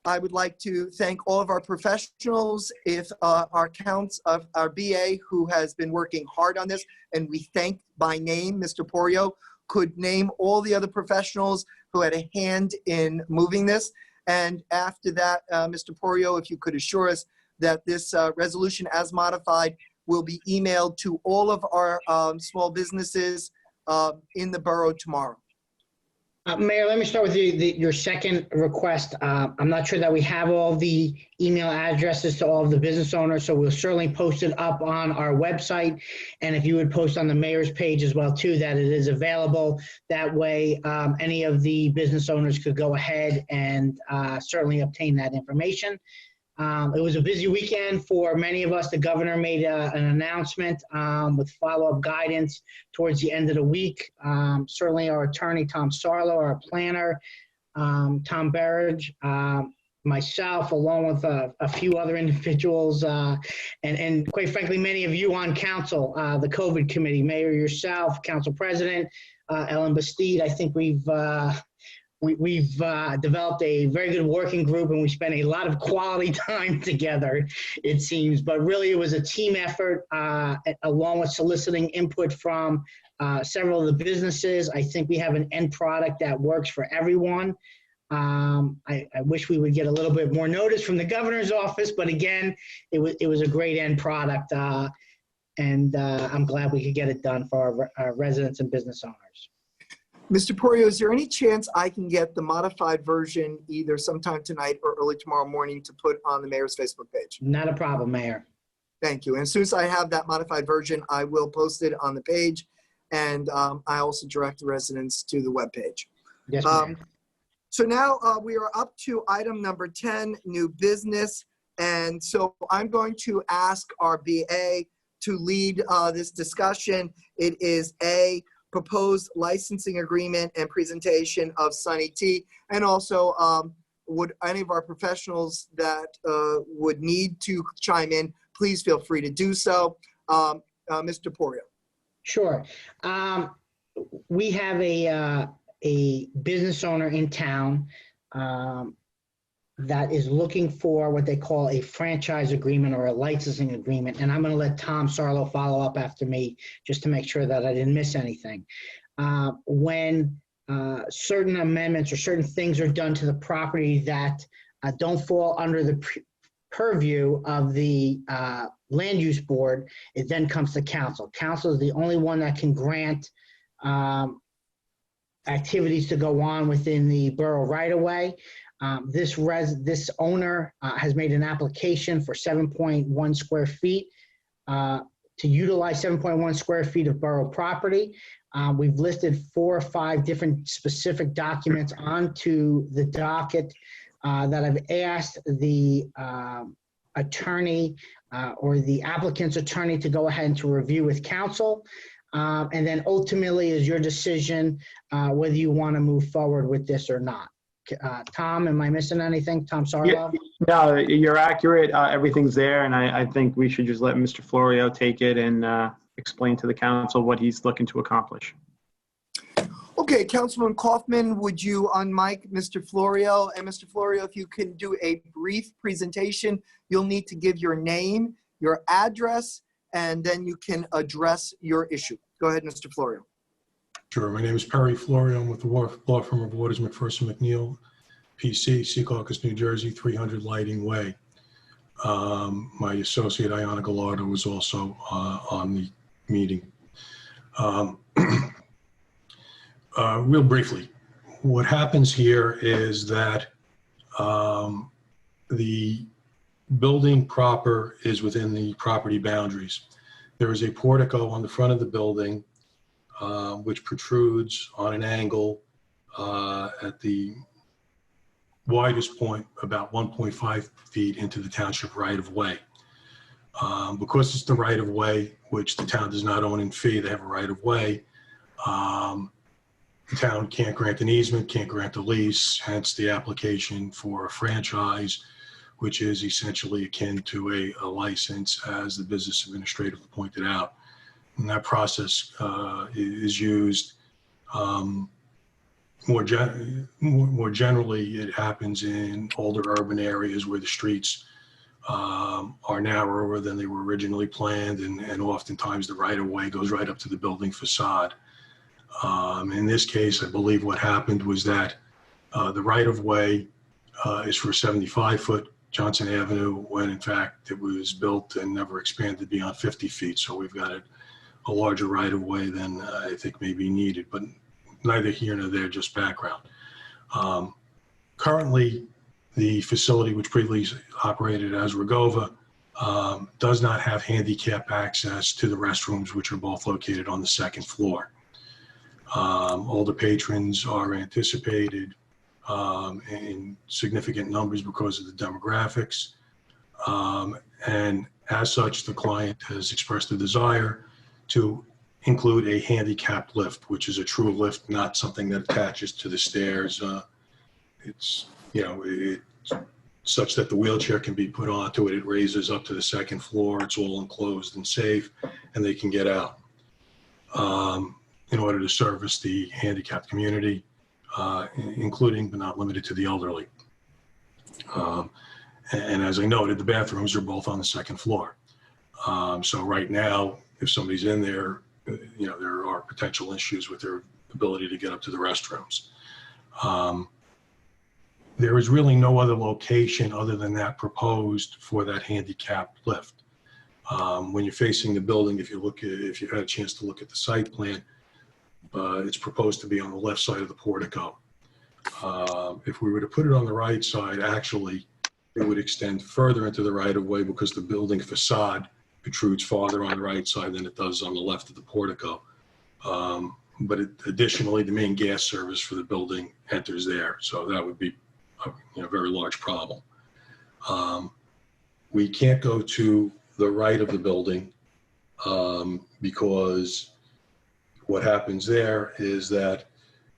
I would like to thank all of our professionals, if our counts of our BA who has been working hard on this, and we thank by name, Mr. Porio, could name all the other professionals who had a hand in moving this. And after that, Mr. Porio, if you could assure us that this resolution as modified will be emailed to all of our small businesses in the borough tomorrow. Mayor, let me start with your second request. I'm not sure that we have all the email addresses to all of the business owners, so we'll certainly post it up on our website. And if you would post on the mayor's page as well, too, that it is available. That way, any of the business owners could go ahead and certainly obtain that information. It was a busy weekend for many of us. The governor made an announcement with follow-up guidance towards the end of the week. Certainly our attorney, Tom Sarlo, our planner, Tom Berridge, myself, along with a few other individuals, and quite frankly, many of you on council, the COVID committee, Mayor, yourself, Council President, Ellen Bastide. I think we've developed a very good working group, and we spent a lot of quality time together, it seems. But really, it was a team effort, along with soliciting input from several of the businesses. I think we have an end product that works for everyone. I wish we would get a little bit more notice from the governor's office, but again, it was a great end product, and I'm glad we could get it done for our residents and business owners. Mr. Porio, is there any chance I can get the modified version either sometime tonight or early tomorrow morning to put on the mayor's Facebook page? Not a problem, Mayor. Thank you. And as soon as I have that modified version, I will post it on the page. And I also direct the residents to the webpage. Yes, ma'am. So now we are up to item number 10, new business. And so I'm going to ask our BA to lead this discussion. It is a proposed licensing agreement and presentation of Sunny Tea. And also, would any of our professionals that would need to chime in, please feel free to do so. Mr. Porio. Sure. We have a business owner in town that is looking for what they call a franchise agreement or a licensing agreement. And I'm going to let Tom Sarlo follow up after me just to make sure that I didn't miss anything. When certain amendments or certain things are done to the property that don't fall under the purview of the land use board, it then comes to council. Council is the only one that can grant activities to go on within the borough right of way. This owner has made an application for 7.1 square feet to utilize 7.1 square feet of borough property. We've listed 4 or 5 different specific documents onto the docket that I've asked the attorney or the applicant's attorney to go ahead and to review with council. And then ultimately is your decision whether you want to move forward with this or not. Tom, am I missing anything? Tom Sarlo? Yeah, no, you're accurate. Everything's there, and I think we should just let Mr. Florio take it and explain to the council what he's looking to accomplish. Okay, Okay, Councilman Kaufman, would you unmic Mr. Florio? And Mr. Florio, if you can do a brief presentation, you'll need to give your name, your address, and then you can address your issue. Go ahead, Mr. Florio. Sure. My name is Perry Florio. I'm with the law firm of Waters McPherson McNeil, PC, Secaucus, New Jersey, 300 Lighting Way. My associate, Ayana Gallardo, was also on the meeting. Real briefly, what happens here is that the building proper is within the property boundaries. There is a portico on the front of the building which protrudes on an angle at the widest point about 1.5 feet into the township right-of-way. Because it's the right-of-way, which the town does not own in fee, they have a right-of-way. The town can't grant an easement, can't grant a lease, hence the application for a franchise, which is essentially akin to a license, as the business administrator pointed out. And that process is used more generally. It happens in older urban areas where the streets are narrower than they were originally planned, and oftentimes the right-of-way goes right up to the building facade. In this case, I believe what happened was that the right-of-way is for 75-foot Johnson Avenue, when in fact it was built and never expanded beyond 50 feet. So we've got a larger right-of-way than I think may be needed, but neither here nor there, just background. Currently, the facility, which previously operated as Regova, does not have handicap access to the restrooms, which are both located on the second floor. Older patrons are anticipated in significant numbers because of the demographics. And as such, the client has expressed a desire to include a handicapped lift, which is a true lift, not something that attaches to the stairs. It's, it's such that the wheelchair can be put onto it. It raises up to the second floor. It's all enclosed and safe, and they can get out. In order to service the handicapped community, including but not limited to the elderly. And as I noted, the bathrooms are both on the second floor. So right now, if somebody's in there, there are potential issues with their ability to get up to the restrooms. There is really no other location other than that proposed for that handicapped lift. When you're facing the building, if you've had a chance to look at the site plan, it's proposed to be on the left side of the portico. If we were to put it on the right side, actually, it would extend further into the right-of-way because the building facade protrudes farther on the right side than it does on the left of the portico. But additionally, the main gas service for the building enters there, so that would be a very large problem. We can't go to the right of the building because what happens there is that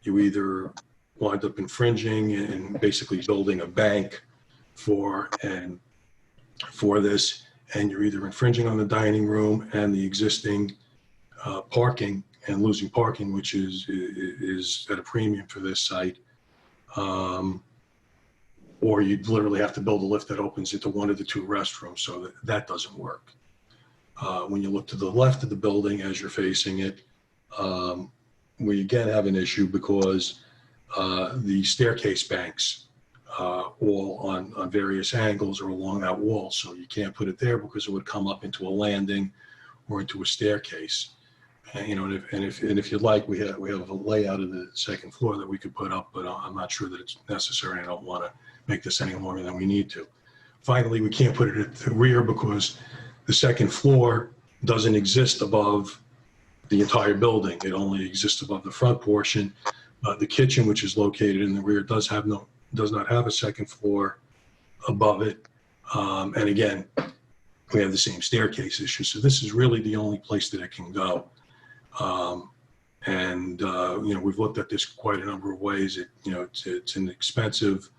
you either wind up infringing and basically building a bank for this, and you're either infringing on the dining room and the existing parking and losing parking, which is at a premium for this site, or you literally have to build a lift that opens into one of the two restrooms, so that doesn't work. When you look to the left of the building as you're facing it, we again have an issue because the staircase banks all on various angles are along that wall, so you can't put it there because it would come up into a landing or into a staircase. And if you'd like, we have a layout of the second floor that we could put up, but I'm not sure that it's necessary. I don't want to make this any longer than we need to. Finally, we can't put it at the rear because the second floor doesn't exist above the entire building. It only exists above the front portion. The kitchen, which is located in the rear, does not have a second floor above it. And again, we have the same staircase issue. So this is really the only place that it can go. We've looked at this quite a number of ways. It's an expensive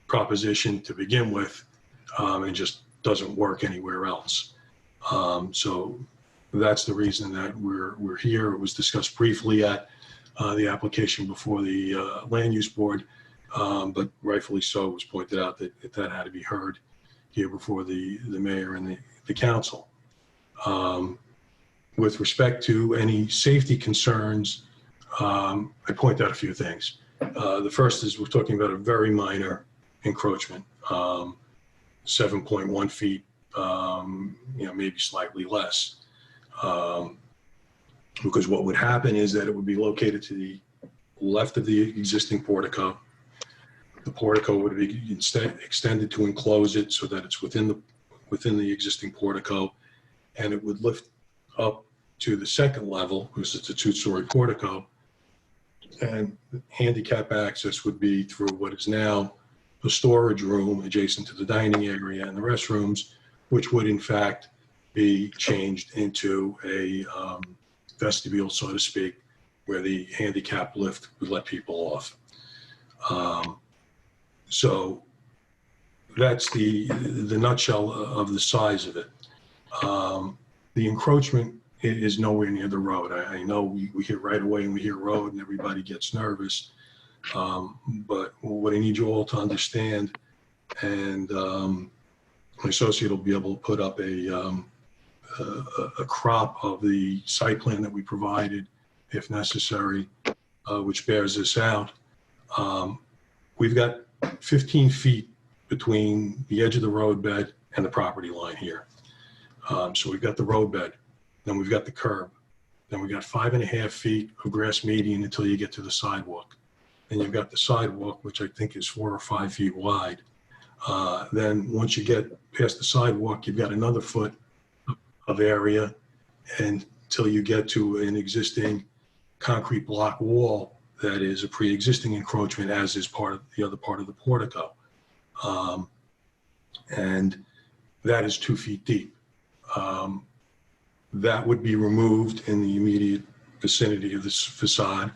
proposition to begin with, and just doesn't work anywhere else. So that's the reason that we're here. It was discussed briefly at the application before the Land Use Board, but rightfully so, it was pointed out that that had to be heard here before the mayor and the council. With respect to any safety concerns, I point out a few things. The first is we're talking about a very minor encroachment, 7.1 feet, maybe slightly less. Because what would happen is that it would be located to the left of the existing portico. The portico would be instead extended to enclose it so that it's within the existing portico, and it would lift up to the second level because it's a 2-story portico, and handicap access would be through what is now the storage room adjacent to the dining area and the restrooms, which would in fact be changed into a vestibule, so to speak, where the handicap lift would let people off. So that's the nutshell of the size of it. The encroachment is nowhere near the road. I know we hear right away and we hear road and everybody gets nervous. But what I need you all to understand, and my associate will be able to put up a crop of the site plan that we provided, if necessary, which bears this out. We've got 15 feet between the edge of the roadbed and the property line here. So we've got the roadbed, then we've got the curb, then we've got 5.5 feet of grass median until you get to the sidewalk. Then you've got the sidewalk, which I think is 4 or 5 feet wide. Then once you get past the sidewalk, you've got another foot of area until you get to an existing concrete block wall that is a pre-existing encroachment, as is part of the other part of the portico. And that is 2 feet deep. That would be removed in the immediate vicinity of this facade.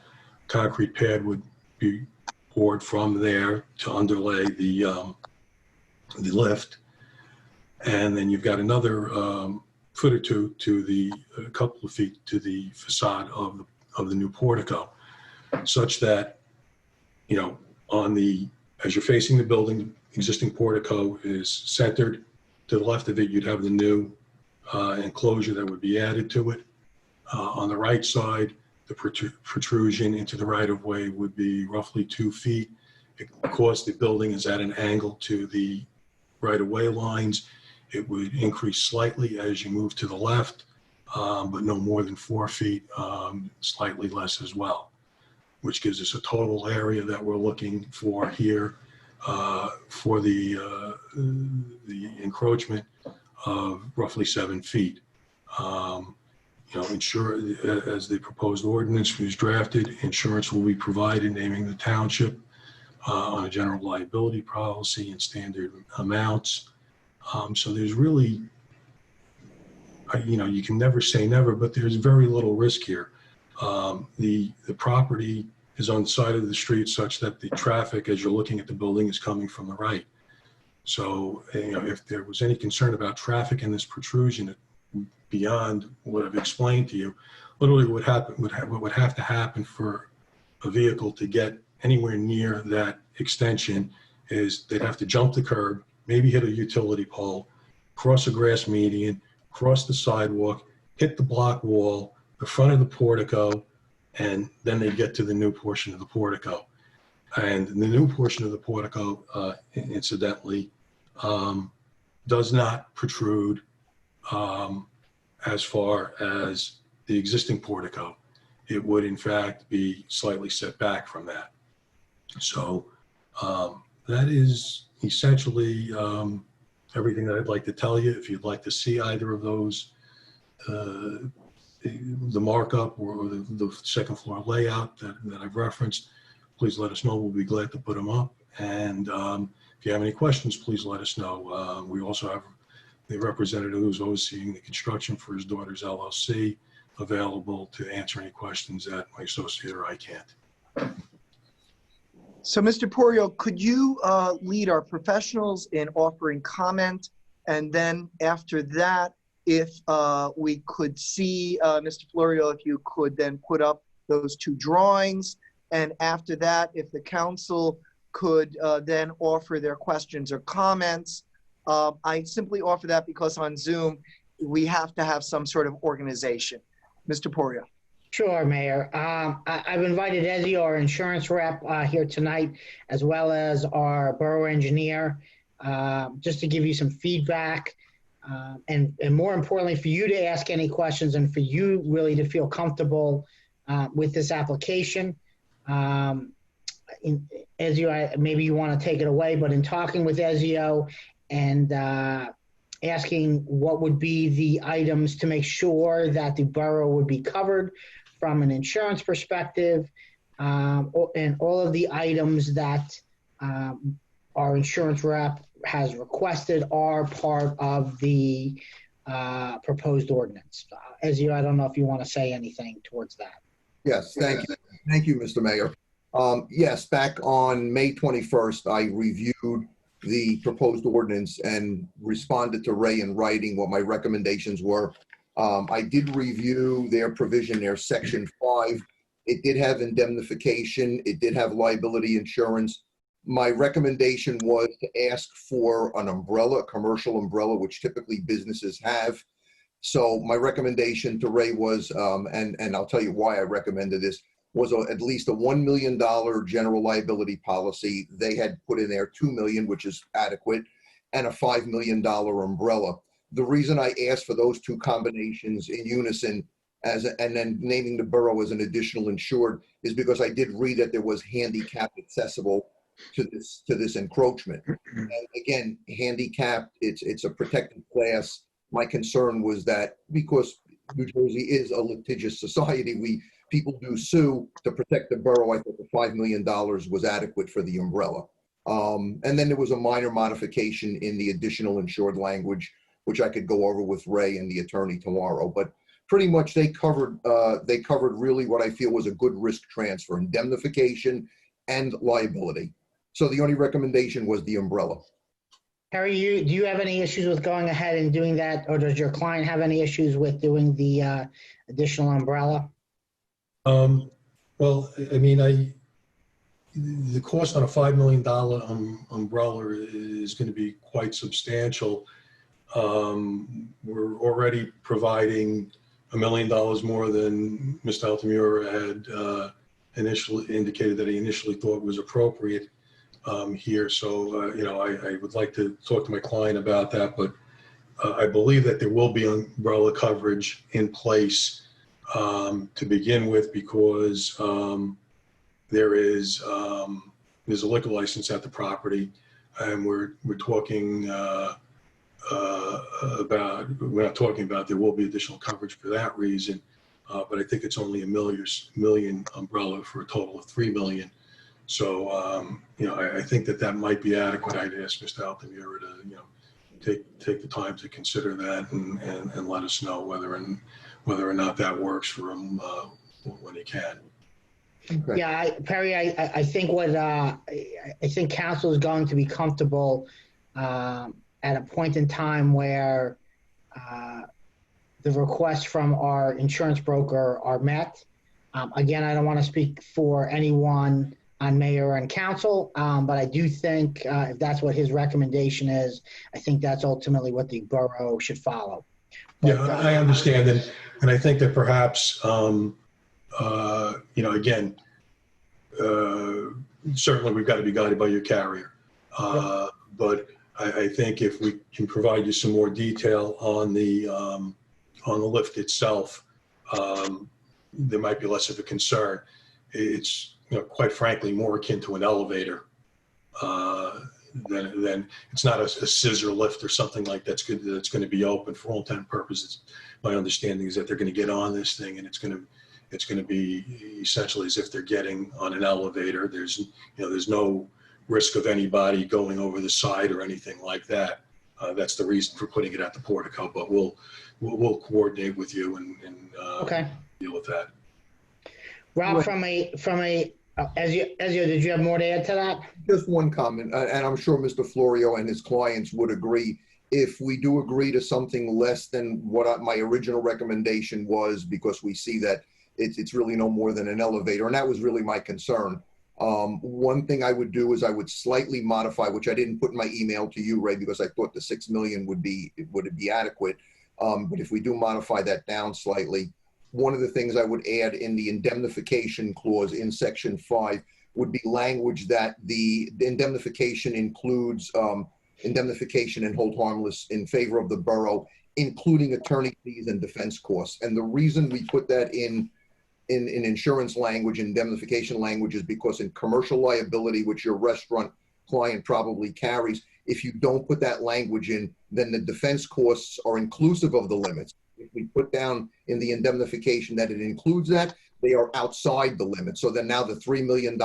Concrete pad would be poured from there to underlay the lift. And then you've got another foot or two to a couple of feet to the facade of the new portico, such that, as you're facing the building, existing portico is centered. To the left of it, you'd have the new enclosure that would be added to it. On the right side, the protrusion into the right-of-way would be roughly 2 feet. Because the building is at an angle to the right-of-way lines, it would increase slightly as you move to the left, but no more than 4 feet, slightly less as well, which gives us a total area that we're looking for here for the encroachment of roughly 7 feet. As the proposed ordinance was drafted, insurance will be provided, naming the township on a general liability policy and standard amounts. So there's really, you can never say never, but there's very little risk here. The property is on the side of the street such that the traffic, as you're looking at the building, is coming from the right. So, if there was any concern about traffic in this protrusion beyond what I've explained to you, literally what would have to happen for a vehicle to get anywhere near that extension is they'd have to jump the curb, maybe hit a utility pole, cross a grass median, cross the sidewalk, hit the block wall, the front of the portico, and then they get to the new portion of the portico. And the new portion of the portico, incidentally, does not protrude as far as the existing portico. It would, in fact, be slightly set back from that. So that is essentially everything that I'd like to tell you. If you'd like to see either of those, the markup or the second floor layout that I've referenced, please let us know. We'll be glad to put them up. And if you have any questions, please let us know. We also have the representative who's overseeing the construction for his daughter's LLC available to answer any questions that my associate or I can't. So, Mr. Porio, could you lead our professionals in offering comment? And then after that, if we could see, Mr. Florio, if you could then put up those two drawings. And after that, if the council could then offer their questions or comments. I simply offer that because on Zoom, we have to have some sort of organization. Mr. Poria. Sure, Mayor. I've invited Ezio, our insurance rep, here tonight, as well as our borough engineer, just to give you some feedback, and more importantly, for you to ask any questions and for you really to feel comfortable with this application. Ezio, maybe you want to take it away, but in talking with Ezio and asking what would be the items to make sure that the borough would be covered from an insurance perspective, and all of the items that our insurance rep has requested are part of the proposed ordinance. Ezio, I don't know if you want to say anything towards that. Yes, thank you. Thank you, Mr. Mayor. Yes, back on May 21st, I reviewed the proposed ordinance and responded to Ray in writing what my recommendations were. I did review their provision, their section 5. It did have indemnification. It did have liability insurance. My recommendation was to ask for an umbrella, a commercial umbrella, which typically businesses have. So my recommendation to Ray was, and I'll tell you why I recommended this, was at least a $1 million general liability policy. They had put in there $2 million, which is adequate, and a $5 million umbrella. The reason I asked for those two combinations in unison and then naming the borough as an additional insured is because I did read that there was handicap accessible to this encroachment. And again, handicapped, it's a protected class. My concern was that because New Jersey is a litigious society, people do sue to protect the borough. I thought the $5 million was adequate for the umbrella. And then there was a minor modification in the additional insured language, which I could go over with Ray and the attorney tomorrow. But pretty much they covered really what I feel was a good risk transfer, indemnification and liability. So the only recommendation was the umbrella. Harry, do you have any issues with going ahead and doing that, or does your client have any issues with doing the additional umbrella? Well, I mean, the cost on a $5 million umbrella is going to be quite substantial. We're already providing $1 million more than Mr. Altamura had initially indicated that he initially thought was appropriate here. So, you know, I would like to talk to my client about that, but I believe that there will be umbrella coverage in place to begin with, because there's a liquor license at the property, and we're talking we're not talking about there will be additional coverage for that reason, but I think it's only $1 million umbrella for a total of $3 million. So you know, I think that might be adequate. I'd ask Mr. Altamura to, you know, take the time to consider that and let us know whether or not that works for him when he can. Okay. Yeah, Perry, I think I think council is going to be comfortable at a point in time where the requests from our insurance broker are met. Again, I don't want to speak for anyone on mayor and council, but I do think if that's what his recommendation is, I think that's ultimately what the borough should follow. But, yeah, I understand, and I think that perhaps you know, again, certainly we've got to be guided by your carrier, but I think if we can provide you some more detail on the lift itself, there might be less of a concern. It's, you know, quite frankly, more akin to an elevator than it's not a scissor lift or something like that's good. That's going to be open for all intent and purposes. My understanding is that they're going to get on this thing, and it's going to be essentially as if they're getting on an elevator. There's no risk of anybody going over the side or anything like that. That's the reason for putting it at the portico. But we'll coordinate with you and okay, deal with that. Rob, from a Ezio, did you have more to add to that? Just one comment, and I'm sure Mr. Florio and his clients would agree. If we do agree to something less than what my original recommendation was, because we see that it's really no more than an elevator. And that was really my concern. One thing I would do is I would slightly modify, which I didn't put in my email to you, Ray, because I thought the 6 million would be adequate. But if we do modify that down slightly, one of the things I would add in the indemnification clause in section 5 would be language that the indemnification includes indemnification and hold harmless in favor of the borough, including attorney fees and defense costs. And the reason we put that in insurance language, indemnification language, is because in commercial liability, which your restaurant client probably carries, if you don't put that language in, then the defense costs are inclusive of the limits. If we put down in the indemnification that it includes that, they are outside the limit. So then now the $3 million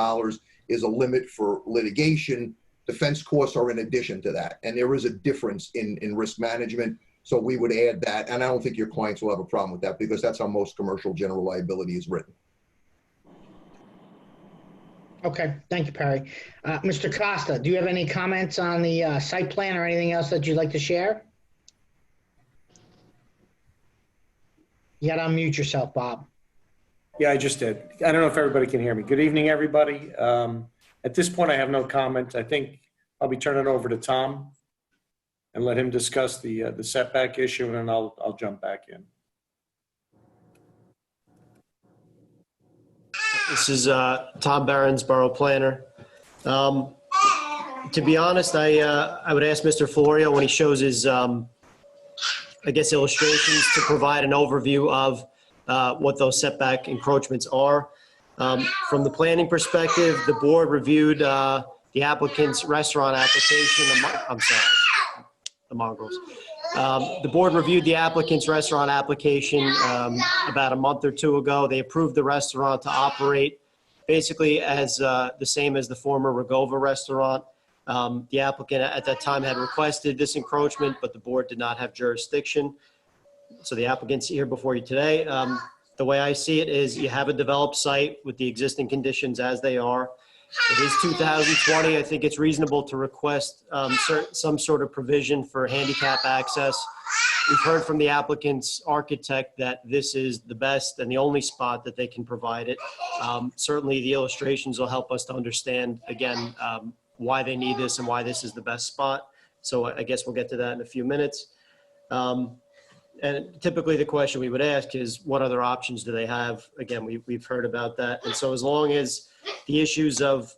is a limit for litigation. Defense costs are in addition to that. And there is a difference in risk management. So we would add that. And I don't think your clients will have a problem with that because that's how most commercial general liability is written. Okay, thank you, Perry. Mr. Costa, do you have any comments on the site plan or anything else that you'd like to share? You gotta unmute yourself, Bob. Yeah, I just did. I don't know if everybody can hear me. Good evening, everybody. At this point, I have no comment. I think I'll be turning it over to Tom and let him discuss the setback issue, and then I'll jump back in. This is Tom Barron's Borough Planner. To be honest, I would ask Mr. Florio when he shows his, I guess, illustrations to provide an overview of what those setback encroachments are. From the planning perspective, the board reviewed the applicant's restaurant application. I'm sorry, the mongrels. The board reviewed the applicant's restaurant application about a month or two ago. They approved the restaurant to operate basically as the same as the former Ragova restaurant. The applicant at that time had requested this encroachment, but the board did not have jurisdiction. So the applicant's here before you today. The way I see it is you have a developed site with the existing conditions as they are. It is 2020. I think it's reasonable to request some sort of provision for handicap access. We've heard from the applicant's architect that this is the best and the only spot that they can provide it. Certainly the illustrations will help us to understand, again, why they need this and why this is the best spot. So I guess we'll get to that in a few minutes. And typically the question we would ask is, what other options do they have? Again, we've heard about that. And so as long as the issues of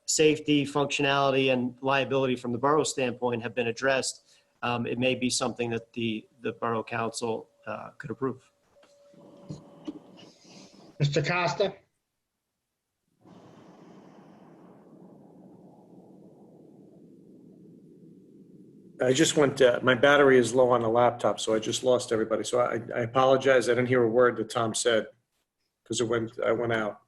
safety, functionality, and liability from the borough standpoint have been addressed, it may be something that the Borough Council could approve. Mr. Costa? I just went, my battery is low on the laptop, so I just lost everybody. So I apologize. I didn't hear a word that Tom said because I went out.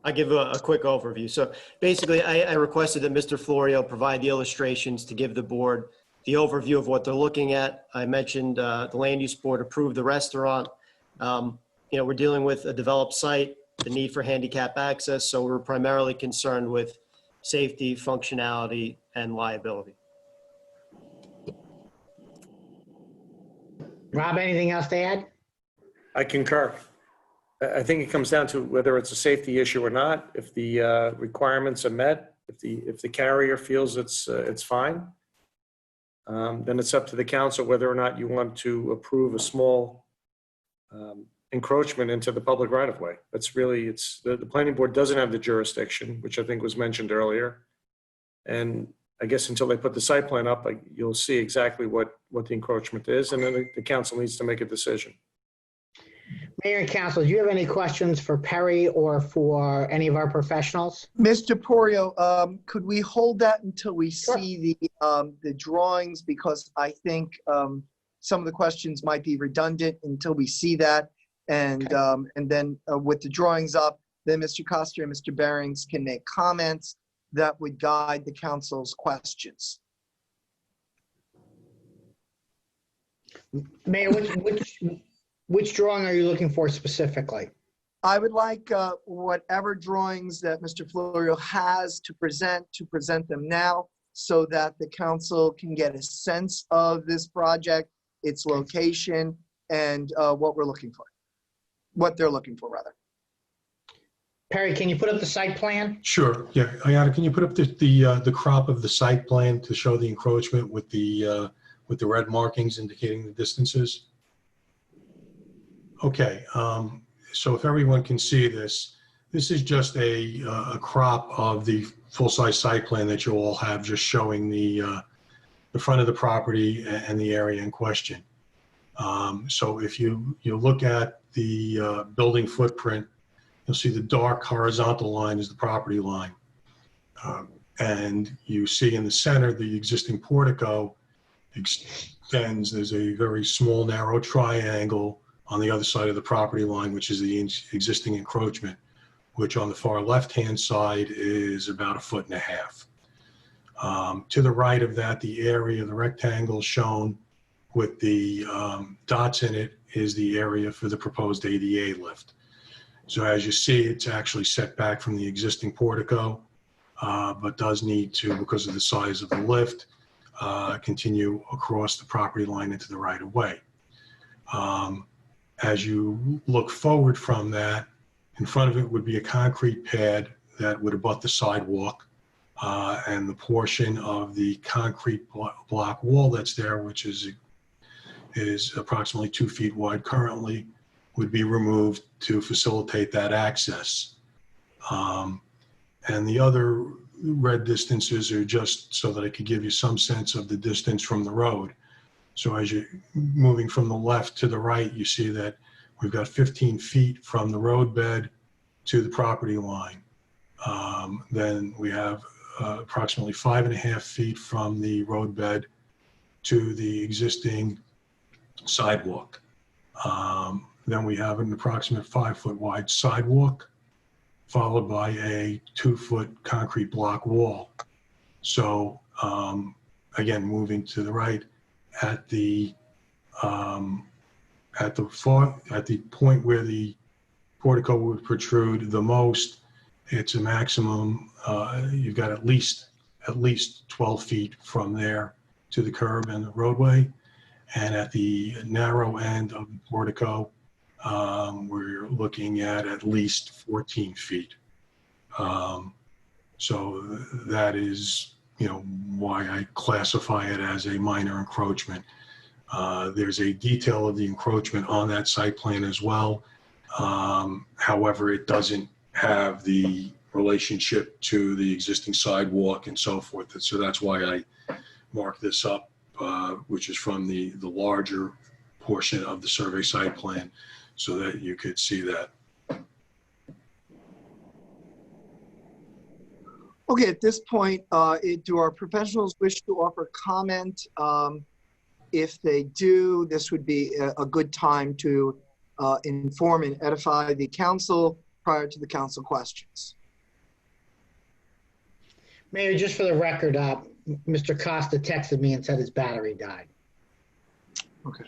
I'll give a quick overview. So basically, I requested that Mr. Florio provide the illustrations to give the board the overview of what they're looking at. I mentioned the land use board approved the restaurant. We're dealing with a developed site, the need for handicap access. So we're primarily concerned with safety, functionality, and liability. Rob, anything else to add? I concur. I think it comes down to whether it's a safety issue or not. If the requirements are met, if the carrier feels it's fine, then it's up to the council whether or not you want to approve a small encroachment into the public right of way. That's really, the planning board doesn't have the jurisdiction, which I think was mentioned earlier. And I guess until they put the site plan up, you'll see exactly what the encroachment is, and then the council needs to make a decision. Mayor and council, do you have any questions for Perry or for any of our professionals? Mr. Porio, could we hold that until we see the drawings? Because I think some of the questions might be redundant until we see that. And then with the drawings up, then Mr. Costa and Mr. Barings can make comments that would guide the council's questions. Mayor, which drawing are you looking for specifically? I would like whatever drawings that Mr. Florio has to present them now so that the council can get a sense of this project, its location, and what we're looking for. what they're looking for, rather. Perry, can you put up the site plan? Sure, yeah. Ayana, can you put up the crop of the site plan to show the encroachment with the red markings indicating the distances? Okay, so if everyone can see this, this is just a crop of the full-size site plan that you all have, just showing the front of the property and the area in question. So if you look at the building footprint, you'll see the dark horizontal line is the property line. And you see in the center, the existing portico extends. There's a very small, narrow triangle on the other side of the property line, which is the existing encroachment, which on the far left-hand side is about 1.5 feet. To the right of that, the area, the rectangle shown with the dots in it is the area for the proposed ADA lift. So as you see, it's actually set back from the existing portico, but does need to, because of the size of the lift, continue across the property line into the right of way. As you look forward from that, in front of it would be a concrete pad that would abut the sidewalk, and the portion of the concrete block wall that's there, which is approximately 2 feet wide currently, would be removed to facilitate that access. And the other red distances are just so that I could give you some sense of the distance from the road. So as you're moving from the left to the right, you see that we've got 15 feet from the roadbed to the property line. Then we have approximately 5.5 feet from the roadbed to the existing sidewalk. Then we have an approximate 5-foot wide sidewalk, followed by a 2-foot concrete block wall. So again, moving to the right, at the point where the portico would protrude the most, it's a maximum. You've got at least 12 feet from there to the curb and the roadway, and at the narrow end of the portico, we're looking at least 14 feet. So that is, why I classify it as a minor encroachment. There's a detail of the encroachment on that site plan as well. However, it doesn't have the relationship to the existing sidewalk and so forth. So that's why I marked this up, which is from the larger portion of the survey site plan, so that you could see that. Okay, at this point, do our professionals wish to offer comment? If they do, this would be a good time to inform and edify the council prior to the council questions. Mayor, just for the record, Mr. Costa texted me and said his battery died. Okay.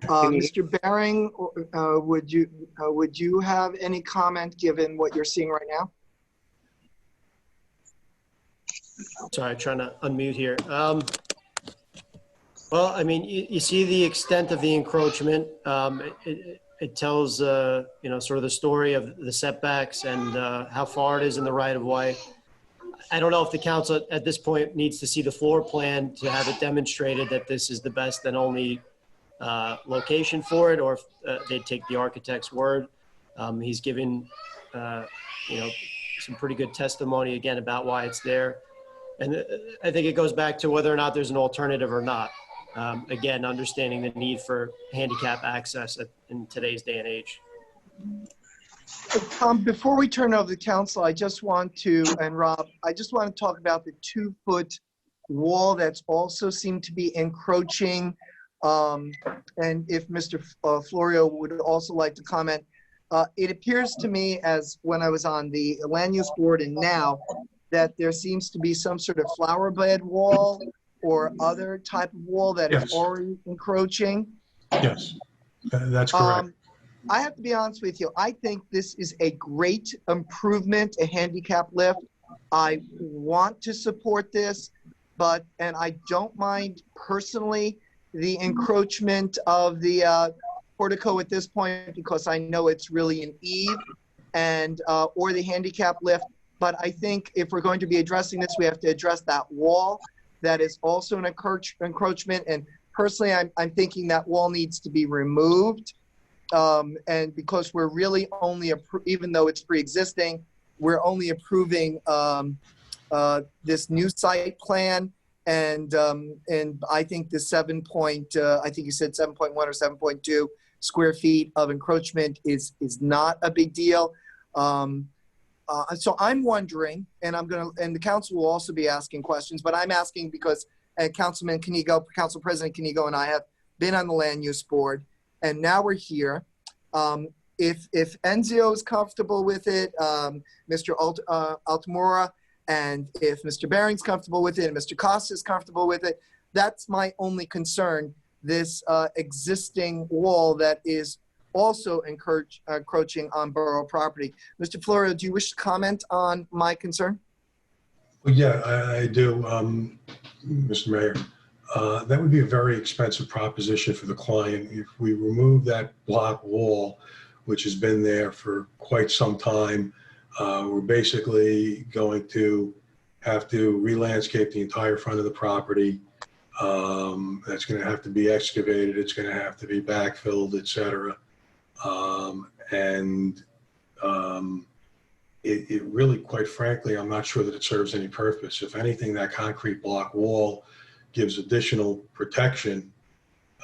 Mr. Baring, would you have any comment given what you're seeing right now? Sorry, trying to unmute here. Well, I mean, you see the extent of the encroachment. It tells, sort of the story of the setbacks and how far it is in the right of way. I don't know if the council at this point needs to see the floor plan to have it demonstrated that this is the best and only location for it, or if they take the architect's word. He's given, some pretty good testimony again about why it's there. And I think it goes back to whether or not there's an alternative or not. Again, understanding the need for handicap access in today's day and age. Before we turn over the council, I just want to, and Rob, I just want to talk about the 2-foot wall that's also seemed to be encroaching. And if Mr. Florio would also like to comment, it appears to me, as when I was on the land use board and now, that there seems to be some sort of flower bed wall or other type of wall that is already encroaching. Yes, that's correct. I have to be honest with you. I think this is a great improvement, a handicap lift. I want to support this, and I don't mind personally the encroachment of the portico at this point because I know it's really an eave and, or the handicap lift. But I think if we're going to be addressing this, we have to address that wall that is also an encroachment. And personally, I'm thinking that wall needs to be removed. And because we're really only, even though it's pre-existing, we're only approving this new site plan. And I think the I think you said 7.1 or 7.2 square feet of encroachment is not a big deal. So I'm wondering, and the council will also be asking questions, but I'm asking because Councilman Kinney, Council President Kinney and I have been on the land use board, and now we're here. If Enzio is comfortable with it, Mr. Altamora, and if Mr. Baring's comfortable with it, and Mr. Costa is comfortable with it, that's my only concern. This existing wall that is also encroaching on borough property. Mr. Florio, do you wish to comment on my concern? Well, yeah, I do, Mr. Mayor. That would be a very expensive proposition for the client. If we remove that block wall, which has been there for quite some time, we're basically going to have to re-landscape the entire front of the property. That's going to have to be excavated. It's going to have to be backfilled, et cetera. It really, quite frankly, I'm not sure that it serves any purpose. If anything, that concrete block wall gives additional protection,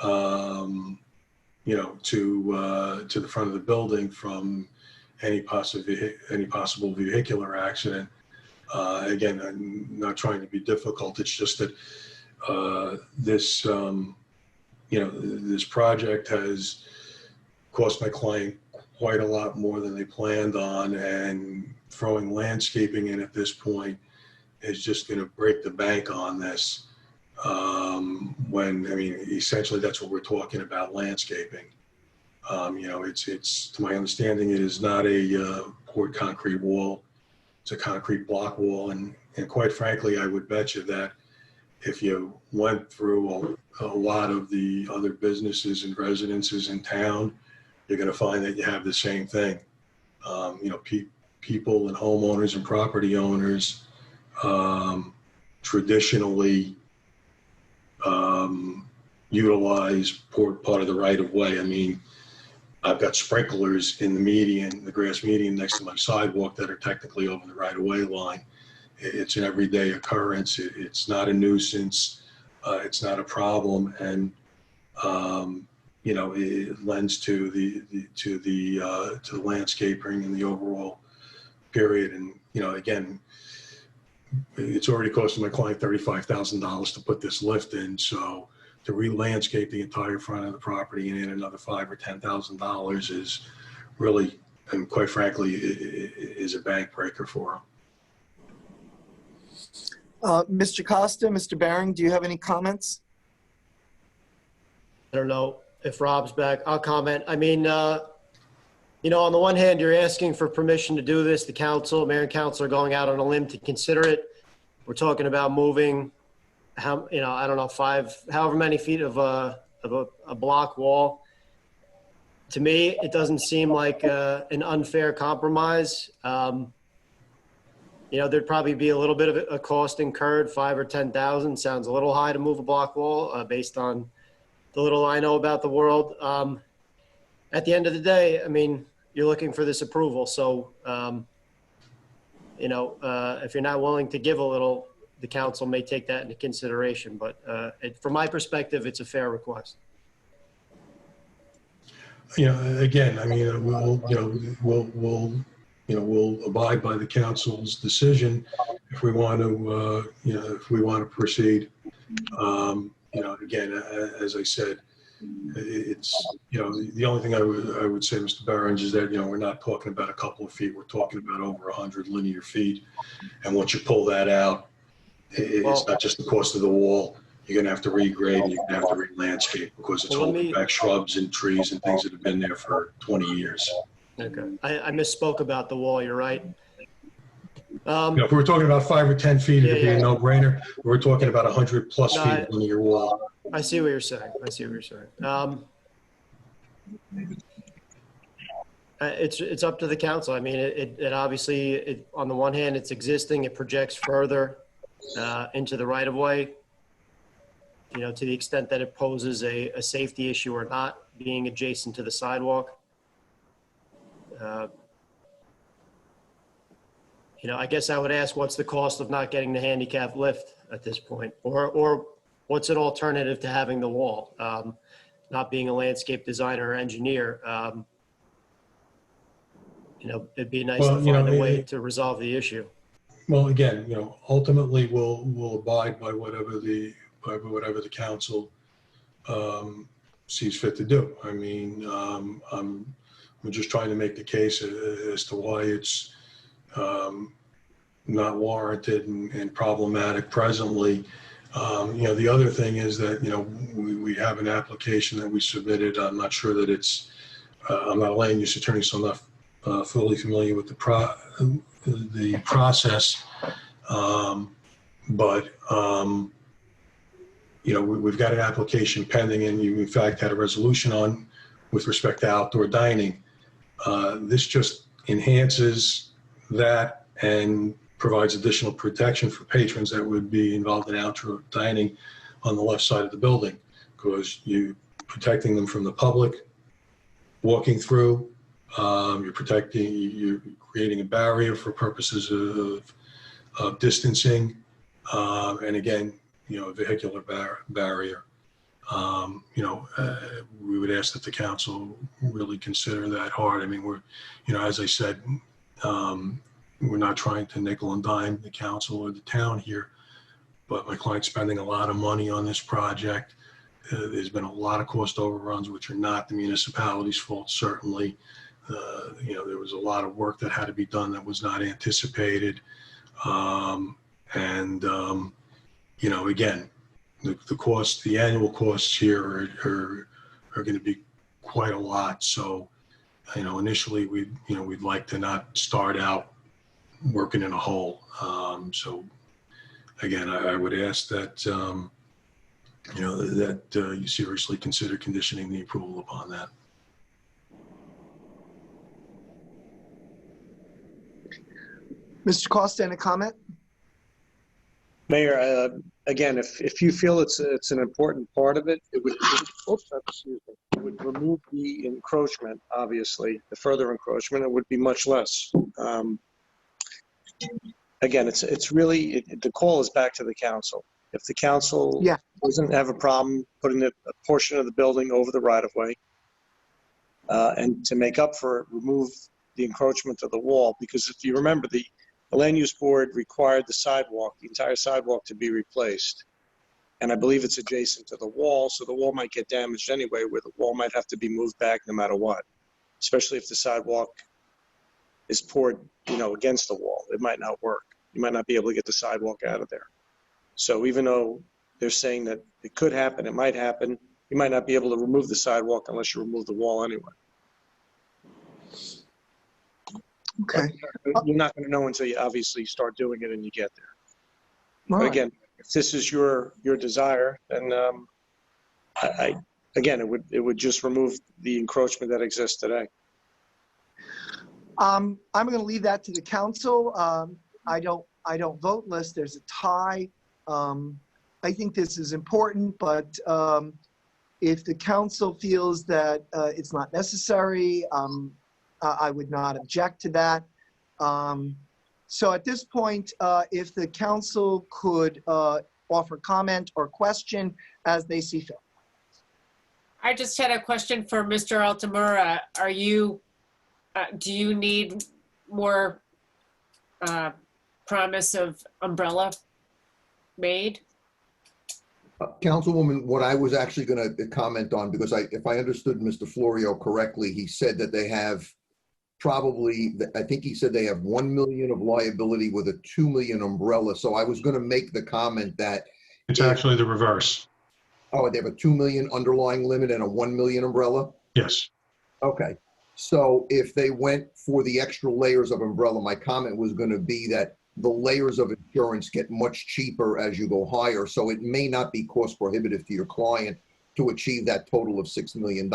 to the front of the building from any possible vehicular accident. Again, I'm not trying to be difficult. It's just that this project has cost my client quite a lot more than they planned on, and throwing landscaping in at this point is just going to break the bank on this. Essentially that's what we're talking about, landscaping. It's to my understanding, it is not a poured concrete wall. It's a concrete block wall. And quite frankly, I would bet you that if you went through a lot of the other businesses and residences in town, you're going to find that you have the same thing. People and homeowners and property owners traditionally utilize part of the right of way. I mean, I've got sprinklers in the median, the grass median next to my sidewalk that are technically over the right of way line. It's an everyday occurrence. It's not a nuisance. It's not a problem. And, it lends to the landscaping and the overall period. And, again, it's already costing my client $35,000 to put this lift in. So to re-landscape the entire front of the property and add another $5,000 or $10,000 is really, and quite frankly, is a bank breaker for them. Mr. Costa, Mr. Baring, do you have any comments? I don't know if Rob's back. I'll comment. I mean, on the one hand, you're asking for permission to do this. The council, mayor and council are going out on a limb to consider it. We're talking about moving, I don't know, however many feet of a block wall. To me, it doesn't seem like an unfair compromise. There'd probably be a little bit of a cost incurred, $5,000 or $10,000. Sounds a little high to move a block wall based on the little I know about the world. At the end of the day, I mean, you're looking for this approval. So, if you're not willing to give a little, the council may take that into consideration. But from my perspective, it's a fair request. Again, I mean, we'll abide by the council's decision if we want to, proceed. Again, as I said, it's, the only thing I would say, Mr. Barronge, is that, we're not talking about a couple of feet. We're talking about over 100 linear feet. And once you pull that out, it's not just the cost of the wall. You're going to have to regrade and you're going to have to re-landscape because it's holding back shrubs and trees and things that have been there for 20 years. Okay. I misspoke about the wall. You're right. If we were talking about 5 or 10 feet, it'd be a no-brainer. We're talking about 100 plus feet of linear wall. I see what you're saying. It's up to the council. I mean, it obviously, on the one hand, it's existing, it projects further into the right of way. You know, to the extent that it poses a safety issue or not, being adjacent to the sidewalk. You know, I guess I would ask, what's the cost of not getting the handicap lift at this point? Or what's an alternative to having the wall? Not being a landscape designer or engineer, you know, it'd be nice to find a way to resolve the issue. Well, again, you know, ultimately we'll abide by whatever the council sees fit to do. I mean, we're just trying to make the case as to why it's not warranted and problematic presently. You know, the other thing is that, you know, we have an application that we submitted. I'm not sure that it's, I'm not a land use attorney, so I'm not fully familiar with the process. You know, we've got an application pending, and you in fact had a resolution on with respect to outdoor dining. This just enhances that and provides additional protection for patrons that would be involved in outdoor dining on the left side of the building, because you're protecting them from the public walking through. You're creating a barrier for purposes of distancing, and again, you know, a vehicular barrier. You know, we would ask that the council really consider that hard. I mean, you know, as I said, we're not trying to nickel and dime the council or the town here, but my client's spending a lot of money on this project. There's been a lot of cost overruns, which are not the municipality's fault, certainly. You know, there was a lot of work that had to be done that was not anticipated. You know, again, the annual costs here are going to be quite a lot. So, you know, initially we'd like to not start out working in a hole. So again, I would ask that, you know, that you seriously consider conditioning the approval upon that. Mr. Costa, any comment? Mayor, again, if you feel it's an important part of it, it would remove the encroachment, obviously, the further encroachment, it would be much less. Again, it's really, the call is back to the council. If the council doesn't have a problem putting a portion of the building over the right-of-way, and to make up for it, remove the encroachment of the wall, because if you remember, the land use board required the entire sidewalk to be replaced. And I believe it's adjacent to the wall, so the wall might get damaged anyway, where the wall might have to be moved back no matter what, especially if the sidewalk is poured, you know, against the wall. It might not work. You might not be able to get the sidewalk out of there. So even though they're saying that it could happen, it might happen, you might not be able to remove the sidewalk unless you remove the wall anyway. Okay. You're not going to know until you obviously start doing it and you get there. All but right. again, if this is your desire, then again, it would just remove the encroachment that exists today. I'm going to leave that to the council. I don't vote unless there's a tie. I think this is important, but if the council feels that it's not necessary, I would not object to that. So at this point, if the council could offer comment or question as they see fit. I just had a question for Mr. Altamura. Are you, do you need more promise of umbrella made? Councilwoman, what I was actually going to comment on, because if I understood Mr. Florio correctly, he said that they have probably, I think he said they have 1 million of liability with a 2 million umbrella. So I was going to make the comment that it's actually the reverse. Oh, they have a 2 million underlying limit and a 1 million umbrella? Yes. Okay. So if they went for the extra layers of umbrella, my comment was going to be that the layers of insurance get much cheaper as you go higher. So it may not be cost prohibitive to your client to achieve that total of $6 million.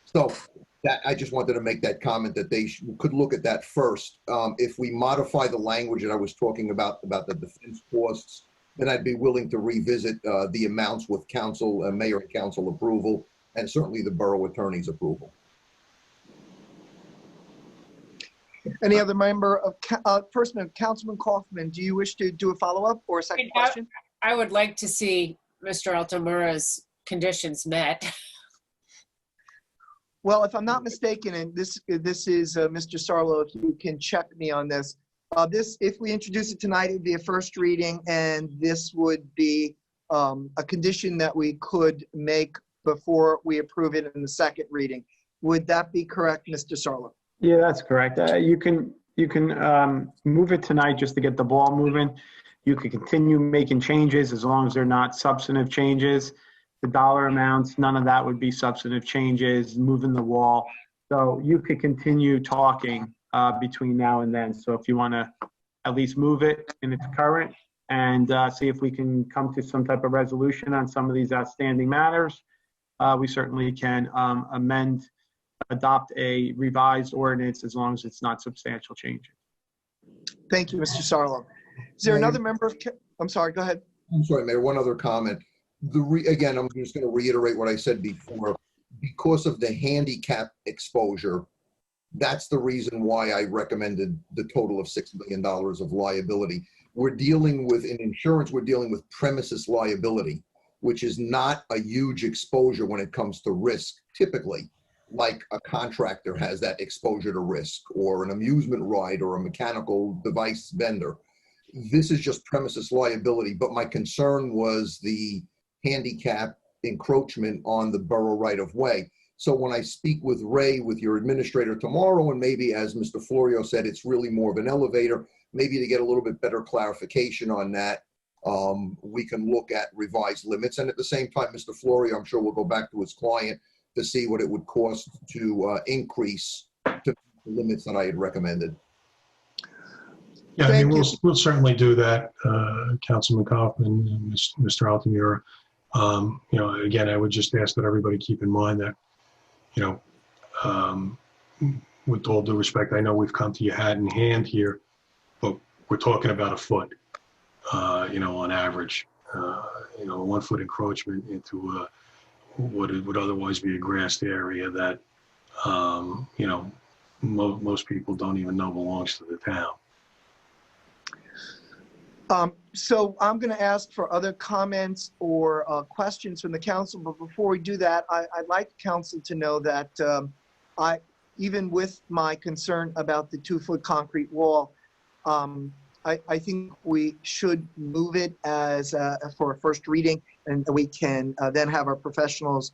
So that, I just wanted to make that comment that they could look at that first. If we modify the language that I was talking about the defense costs, then I'd be willing to revisit the amounts with council, mayor and council approval, and certainly the borough attorney's approval. Any other member of, first, Councilman Kaufman, do you wish to do a follow-up or a second question? I would like to see Mr. Altamura's conditions met. Well, if I'm not mistaken, and this is Mr. Sarlo, if you can check me on this. If we introduce it tonight, it'd be a first reading, and this would be a condition that we could make before we approve it in the second reading. Would that be correct, Mr. Sarlo? Yeah, that's correct. You can move it tonight just to get the ball moving. You can continue making changes as long as they're not substantive changes. The dollar amounts, none of that would be substantive changes, moving the wall. So you could continue talking between now and then. So if you want to at least move it in its current and see if we can come to some type of resolution on some of these outstanding matters, we certainly can adopt a revised ordinance as long as it's not substantial changes. Thank you, Mr. Sarlo. Is there another member of, I'm sorry, go ahead. I'm sorry, Mayor, one other comment. Again, I'm just going to reiterate what I said before. Because of the handicap exposure, that's the reason why I recommended the total of $6 million of liability. We're dealing with, in insurance, we're dealing with premises liability, which is not a huge exposure when it comes to risk, typically, like a contractor has that exposure to risk, or an amusement ride, or a mechanical device vendor. This is just premises liability, but my concern was the handicap encroachment on the borough right-of-way. So when I speak with Ray, with your administrator tomorrow, and maybe as Mr. Florio said, it's really more of an elevator, maybe to get a little bit better clarification on that, we can look at revised limits. And at the same time, Mr. Florio, I'm sure will go back to his client to see what it would cost to increase to the limits that I had recommended. Yeah, I mean, we'll certainly do that, Councilman Kaufman and Mr. Altamura. You know, again, I would just ask that everybody keep in mind that, you know, with all due respect, I know we've come to you hat in hand here, but we're talking about a foot, you know, on average, you know, 1 foot encroachment into what it would otherwise be a grassed area that, you know, most people don't even know belongs to the town. So I'm going to ask for other comments or questions from the council, but before we do that, I'd like the council to know that even with my concern about the 2-foot concrete wall, I think we should move it as for a first reading, and we can then have our professionals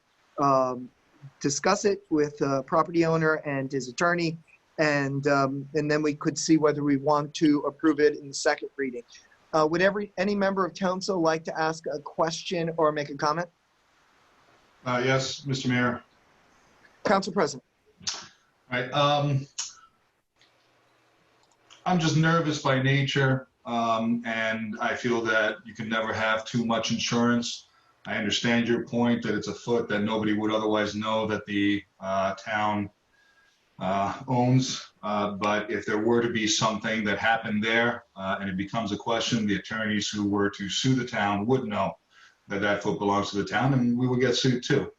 discuss it with the property owner and his attorney, and then we could see whether we want to approve it in the second reading. Would any member of council like to ask a question or make a comment? Yes, Mr. Mayor. Council President. All right. I'm just nervous by nature, and I feel that you can never have too much insurance. I understand your point that it's a foot that nobody would otherwise know that the town owns, but if there were to be something that happened there and it becomes a question, the attorneys who were to sue the town would know that that foot belongs to the town, and we would get sued too.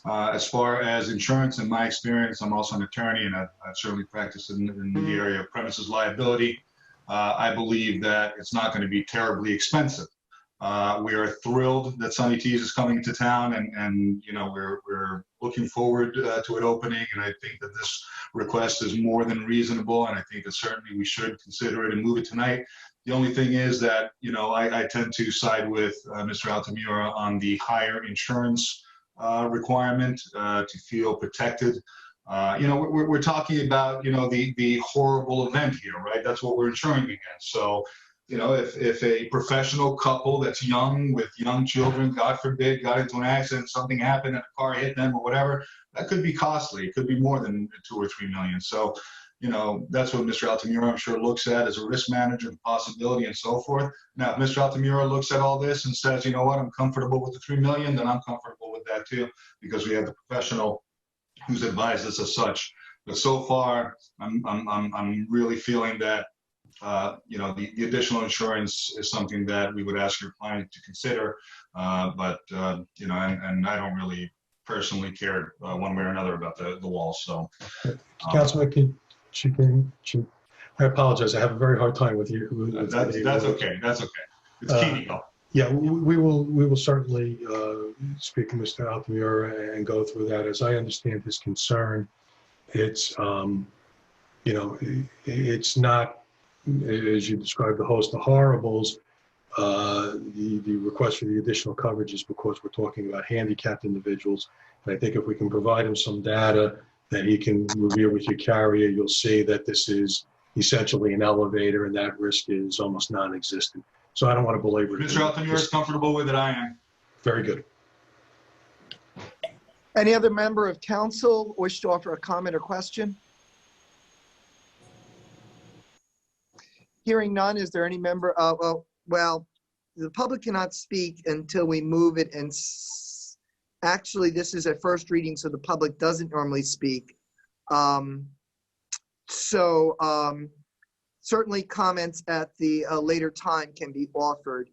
As far as insurance, in my experience, I'm also an attorney, and I've certainly practiced in the area of premises liability. I believe that it's not going to be terribly expensive. We are thrilled that Sunny Tees is coming into town, and you know, we're looking forward to it opening, and I think that this request is more than reasonable, and I think that certainly we should consider it and move it tonight. The only thing is that, you know, I tend to side with Mr. Altamura on the higher insurance requirement to feel protected. You know, we're talking about, you know, the horrible event here, right? That's what we're insuring against. So, you know, if a professional couple that's young with young children, God forbid, got into an accident, something happened and a car hit them or whatever, that could be costly. It could be more than 2 or 3 million. So, that's what Mr. Altamira, I'm sure, looks at as a risk manager, the possibility and so forth. Now, if Mr. Altamira looks at all this and says, you know what, I'm comfortable with the 3 million, then I'm comfortable with that too, because we have the professional who's advised us as such. But so far, I'm really feeling that, the additional insurance is something that we would ask your client to consider. And I don't really personally care one way or another about the wall. So, Councilman, I apologize. I have a very hard time with you. That's okay. That's okay. It's Kinney though. Yeah, we will certainly speak to Mr. Altamira and go through that. As I understand his concern, it's it's not, as you described, the host of horribles. The request for the additional coverage is because we're talking about handicapped individuals. And I think if we can provide him some data that he can review with your carrier, you'll see that this is essentially an elevator and that risk is almost non-existent. So I don't want to belabor it. Mr. Altamira is comfortable with it. I am. Very good. Any other member of council wish to offer a comment or question? Hearing none, is there any member, well, the public cannot speak until we move it, and actually this is a first reading, so the public doesn't normally speak. Certainly comments at the later time can be offered.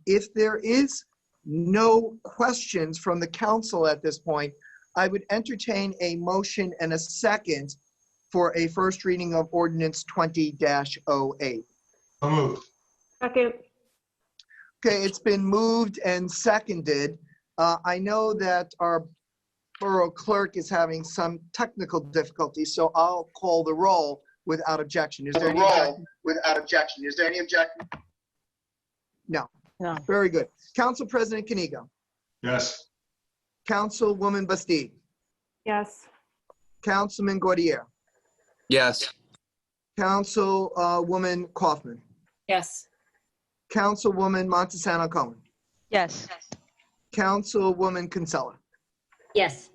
If there is no questions from the council at this point, I would entertain a motion and a second for a first reading of Ordinance 20-08. So moved. Second. Okay, it's been moved and seconded. I know that our borough clerk is having some technical difficulties, so I'll call the roll without objection. Is there any objection? Is there any objection? No. No. Very good. Council President Kanigo. Yes. Councilwoman Bastide. Yes. Councilman Gaudiya. Yes. Councilwoman Kaufman. Yes. Councilwoman Montesano Cohen. Yes. Councilwoman Kinsella. Yes.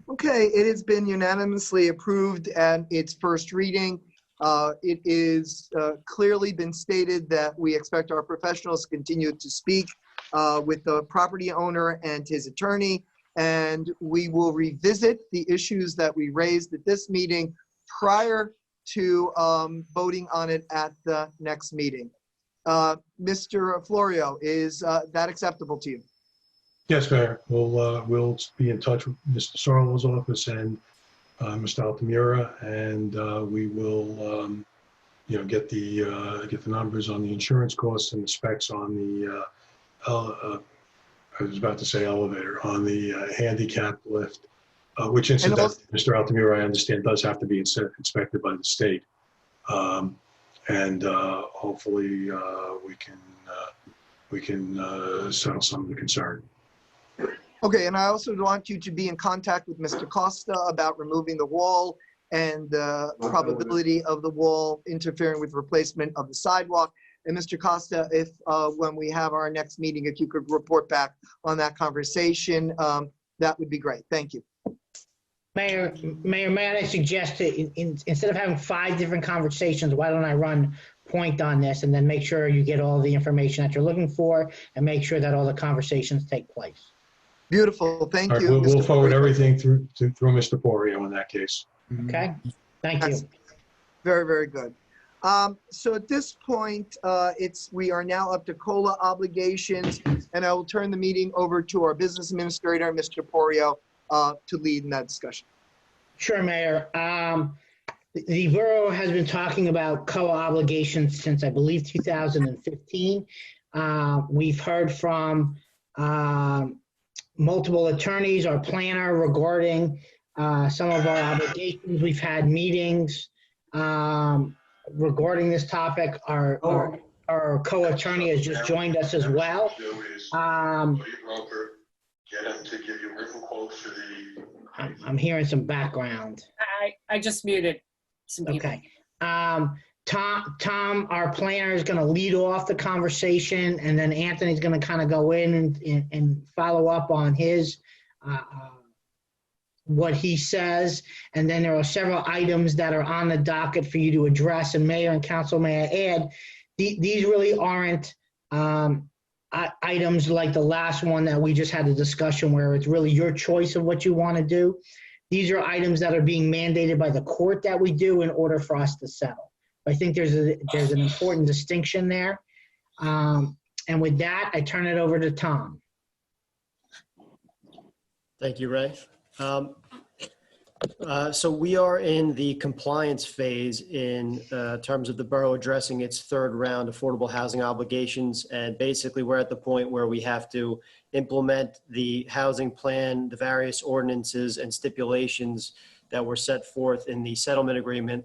Okay, it has been unanimously approved at its first reading. It is clearly been stated that we expect our professionals to continue to speak with the property owner and his attorney, and we will revisit the issues that we raised at this meeting prior to voting on it at the next meeting. Mr. Florio, is that acceptable to you? Yes, Mayor. We'll be in touch with Mr. Sarlo's office and Mr. Altamira, and we will, get the numbers on the insurance costs and the specs on the. I was about to say elevator, on the handicap lift, which incidentally, Mr. Altamira, I understand, does have to be inspected by the state, and hopefully we can settle some of the concern. Okay, and I also want you to be in contact with Mr. Costa about removing the wall and the probability of the wall interfering with replacement of the sidewalk. And Mr. Costa, if when we have our next meeting, if you could report back on that conversation, that would be great. Thank you. Mayor, may I suggest that instead of having 5 different conversations, why don't I run point on this and then make sure you get all the information that you're looking for and make sure that all the conversations take place. Beautiful. Thank All right, you. we'll forward everything through Mr. Porio in that case. Okay. Thank you. Very, very good. So at this point, we are now up to COLA obligations, and I will turn the meeting over to our business administrator, Mr. Porio, to lead in that discussion. Sure, Mayor. The borough has been talking about COLA obligations since, I believe, 2015. We've heard from multiple attorneys, our planner, regarding some of our obligations. We've had meetings regarding this topic. Our co-attorney has just joined us as well. I'm hearing some background. I just muted some people. Okay. Tom, our planner, is going to lead off the conversation, and then Anthony's going to kind of go in and follow up on his what he says. And then there are several items that are on the docket for you to address. And Mayor and Council, may I add, these really aren't items like the last one that we just had a discussion where it's really your choice of what you want to do. These are items that are being mandated by the court that we do in order for us to settle. I think there's an important distinction there. And with that, I turn it over to Tom. Thank you, Ray. So we are in the compliance phase in terms of the borough addressing its third round affordable housing obligations. And basically we're at the point where we have to implement the housing plan, the various ordinances and stipulations that were set forth in the settlement agreement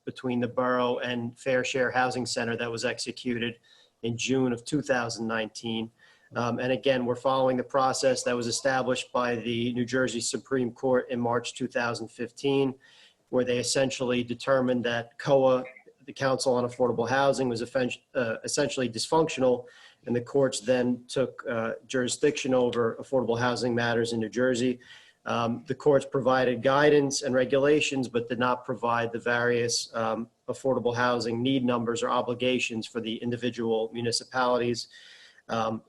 between the borough and Fair Share Housing Center that was executed in June of 2019. And again, we're following the process that was established by the New Jersey Supreme Court in March 2015, where they essentially determined that COA, the Council on Affordable Housing, was essentially dysfunctional, and the courts then took jurisdiction over affordable housing matters in New Jersey. The courts provided guidance and regulations, but did not provide the various affordable housing need numbers or obligations for the individual municipalities.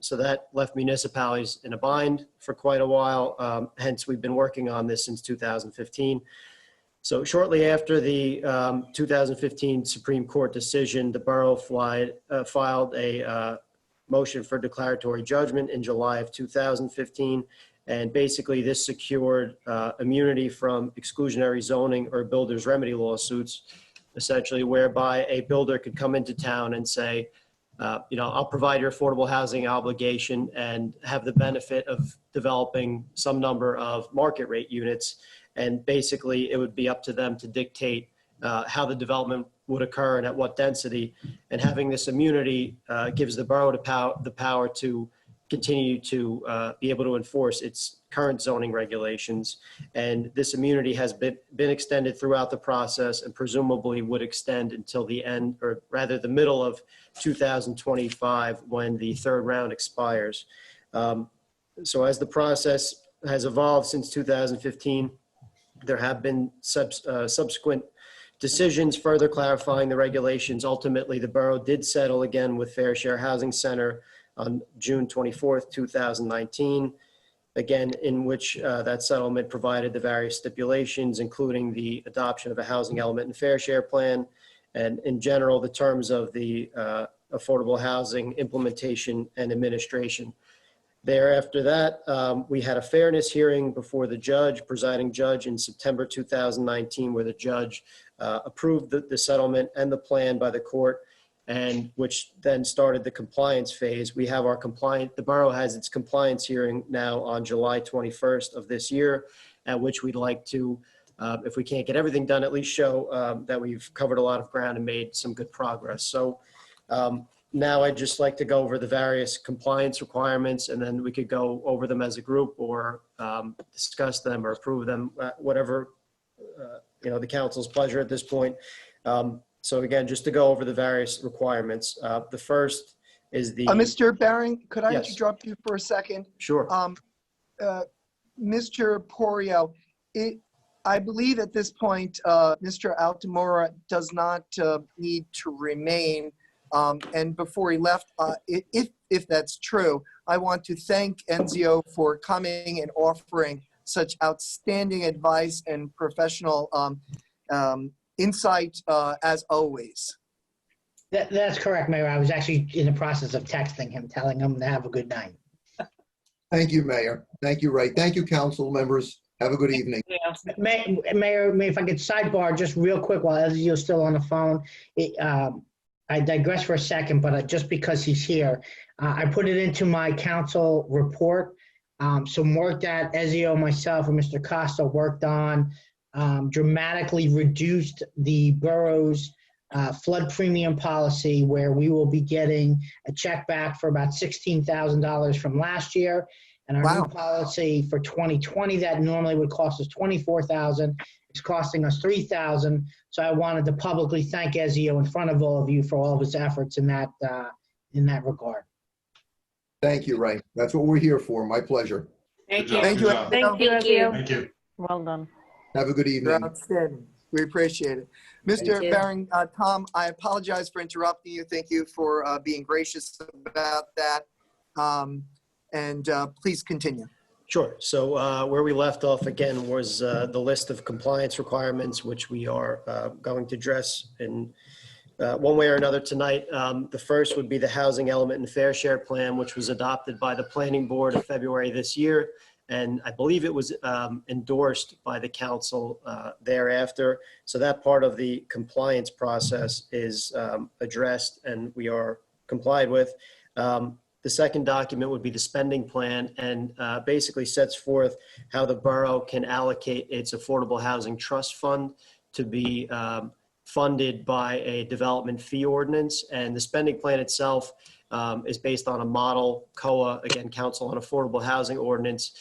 So that left municipalities in a bind for quite a while. Hence, we've been working on this since 2015. So shortly after the 2015 Supreme Court decision, the borough filed a motion for declaratory judgment in July of 2015. And basically this secured immunity from exclusionary zoning or builder's remedy lawsuits, essentially whereby a builder could come into town and say, I'll provide your affordable housing obligation and have the benefit of developing some number of market rate units. And basically it would be up to them to dictate how the development would occur and at what density. And having this immunity gives the borough the power to continue to be able to enforce its current zoning regulations. And this immunity has been extended throughout the process and presumably would extend until the end, or rather the middle of 2025 when the third round expires. So as the process has evolved since 2015, there have been subsequent decisions further clarifying the regulations. Ultimately, the borough did settle again with Fair Share Housing Center on June 24th, 2019, again, in which that settlement provided the various stipulations, including the adoption of a housing element and fair share plan, and in general, the terms of the affordable housing implementation and administration. Thereafter that, we had a fairness hearing before the presiding judge in September 2019, where the judge approved the settlement and the plan by the court, and which then started the compliance phase. We have the borough has its compliance hearing now on July 21st of this year, at which we'd like to, if we can't get everything done, at least show that we've covered a lot of ground and made some good progress. So now I'd just like to go over the various compliance requirements, and then we could go over them as a group or discuss them or approve them, whatever the council's pleasure at this point. So again, just to go over the various requirements. The first is the— Mr. Baring, could I Yes. interrupt you for a second? Sure. Mr. Porio, I believe at this point, Mr. Altamora does not need to remain. And before he left, if that's true, I want to thank Enzio for coming and offering such outstanding advice and professional insight as always. That's correct, Mayor. I was actually in the process of texting him, telling him to have a good night. Thank you, Mayor. Thank you, Ray. Thank you, council members. Have a good evening. Mayor, if I could sidebar just real quick while Ezio's still on the phone. I digress for a second, but just because he's here, I put it into my council report. Some work that Ezio, myself, and Mr. Costa worked on dramatically reduced the borough's flood premium policy, where we will be getting a check back for about $16,000 from last year. And our new policy for 2020 that normally would cost us $24,000 is costing us $3,000. So I wanted to publicly thank Ezio in front of all of you for all of his efforts in that regard. Thank you, Ray. That's what we're here for. My pleasure. Thank you. Thank you. Thank you, Ezio. Thank you. Well done. Have a good You're evening. outstanding. We appreciate it. Mr. you. Baring, Tom, I apologize for interrupting you. Thank you for being gracious about that. Please continue. Sure. So where we left off again was the list of compliance requirements, which we are going to address in one way or another tonight. The first would be the housing element and fair share plan, which was adopted by the planning board in February this year. And I believe it was endorsed by the council thereafter. So that part of the compliance process is addressed and we are complied with. The second document would be the spending plan and basically sets forth how the borough can allocate its affordable housing trust fund to be funded by a development fee ordinance. And the spending plan itself is based on a model COA, again, Council on Affordable Housing Ordinance.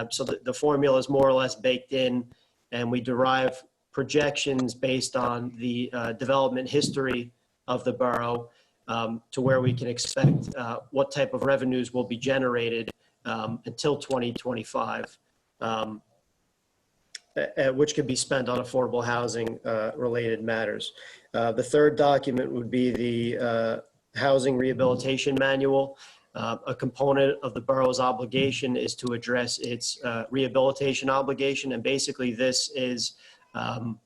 So the formula is more or less baked in, and we derive projections based on the development history of the borough to where we can expect what type of revenues will be generated until 2025, which could be spent on affordable housing related matters. The third document would be the Housing Rehabilitation Manual. A component of the borough's obligation is to address its rehabilitation obligation. And basically this is an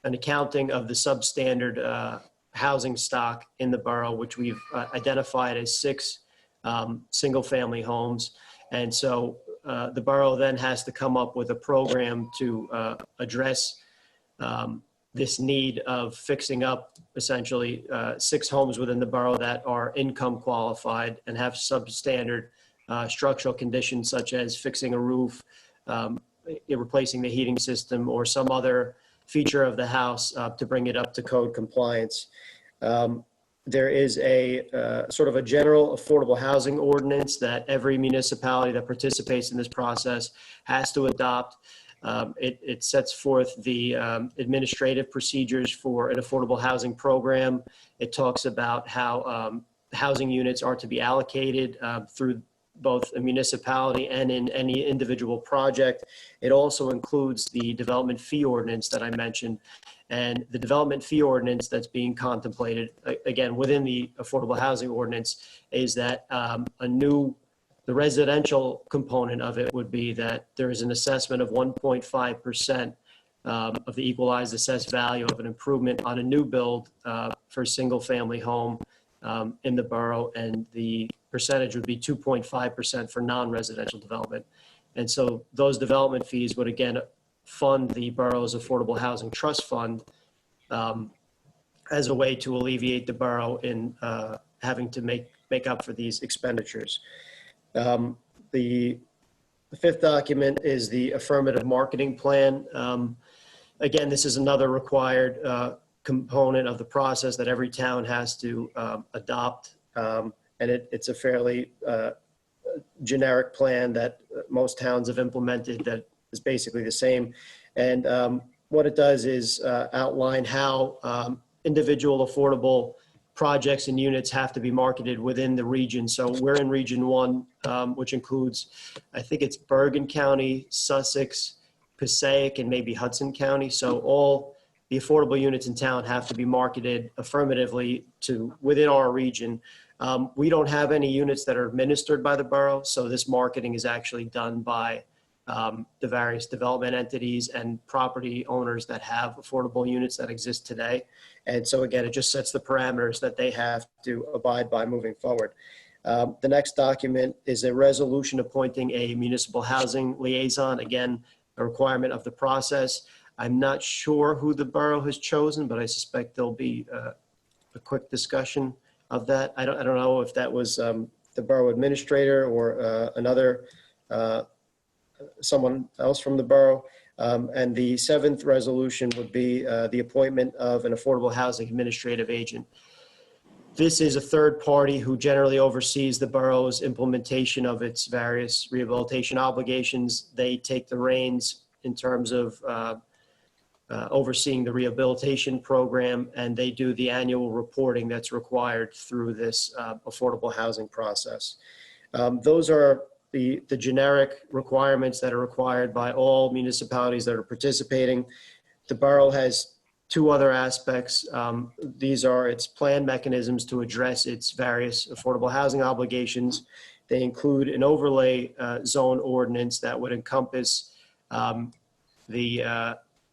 accounting of the substandard housing stock in the borough, which we've identified as 6 single-family homes. And so the borough then has to come up with a program to address this need of fixing up essentially 6 homes within the borough that are income qualified and have substandard structural conditions such as fixing a roof, replacing the heating system, or some other feature of the house to bring it up to code compliance. There is a sort of a general affordable housing ordinance that every municipality that participates in this process has to adopt. It sets forth the administrative procedures for an affordable housing program. It talks about how housing units are to be allocated through both a municipality and in any individual project. It also includes the development fee ordinance that I mentioned. And the development fee ordinance that's being contemplated, again, within the affordable housing ordinance, is that the residential component of it would be that there is an assessment of 1.5% of the equalized assessed value of an improvement on a new build for a single family home in the borough, and the percentage would be 2.5% for non-residential development. And so those development fees would again fund the borough's affordable housing trust fund as a way to alleviate the borough in having to make up for these expenditures. The fifth document is the affirmative marketing plan. Again, this is another required component of the process that every town has to adopt. And it's a fairly generic plan that most towns have implemented that is basically the same. And what it does is outline how individual affordable projects and units have to be marketed within the region. So we're in Region 1, which includes, I think it's Bergen County, Sussex, Passaic, and maybe Hudson County. So all the affordable units in town have to be marketed affirmatively to within our region. We don't have any units that are administered by the borough, so this marketing is actually done by the various development entities and property owners that have affordable units that exist today. And so again, it just sets the parameters that they have to abide by moving forward. The next document is a resolution appointing a municipal housing liaison, again, a requirement of the process. I'm not sure who the borough has chosen, but I suspect there'll be a quick discussion of that. I don't know if that was the borough administrator or another someone else from the borough. And the seventh resolution would be the appointment of an affordable housing administrative agent. This is a third party who generally oversees the borough's implementation of its various rehabilitation obligations. They take the reins in terms of overseeing the rehabilitation program, and they do the annual reporting that's required through this affordable housing process. Those are the generic requirements that are required by all municipalities that are participating. The borough has two other aspects. These are its plan mechanisms to address its various affordable housing obligations. They include an overlay zone ordinance that would encompass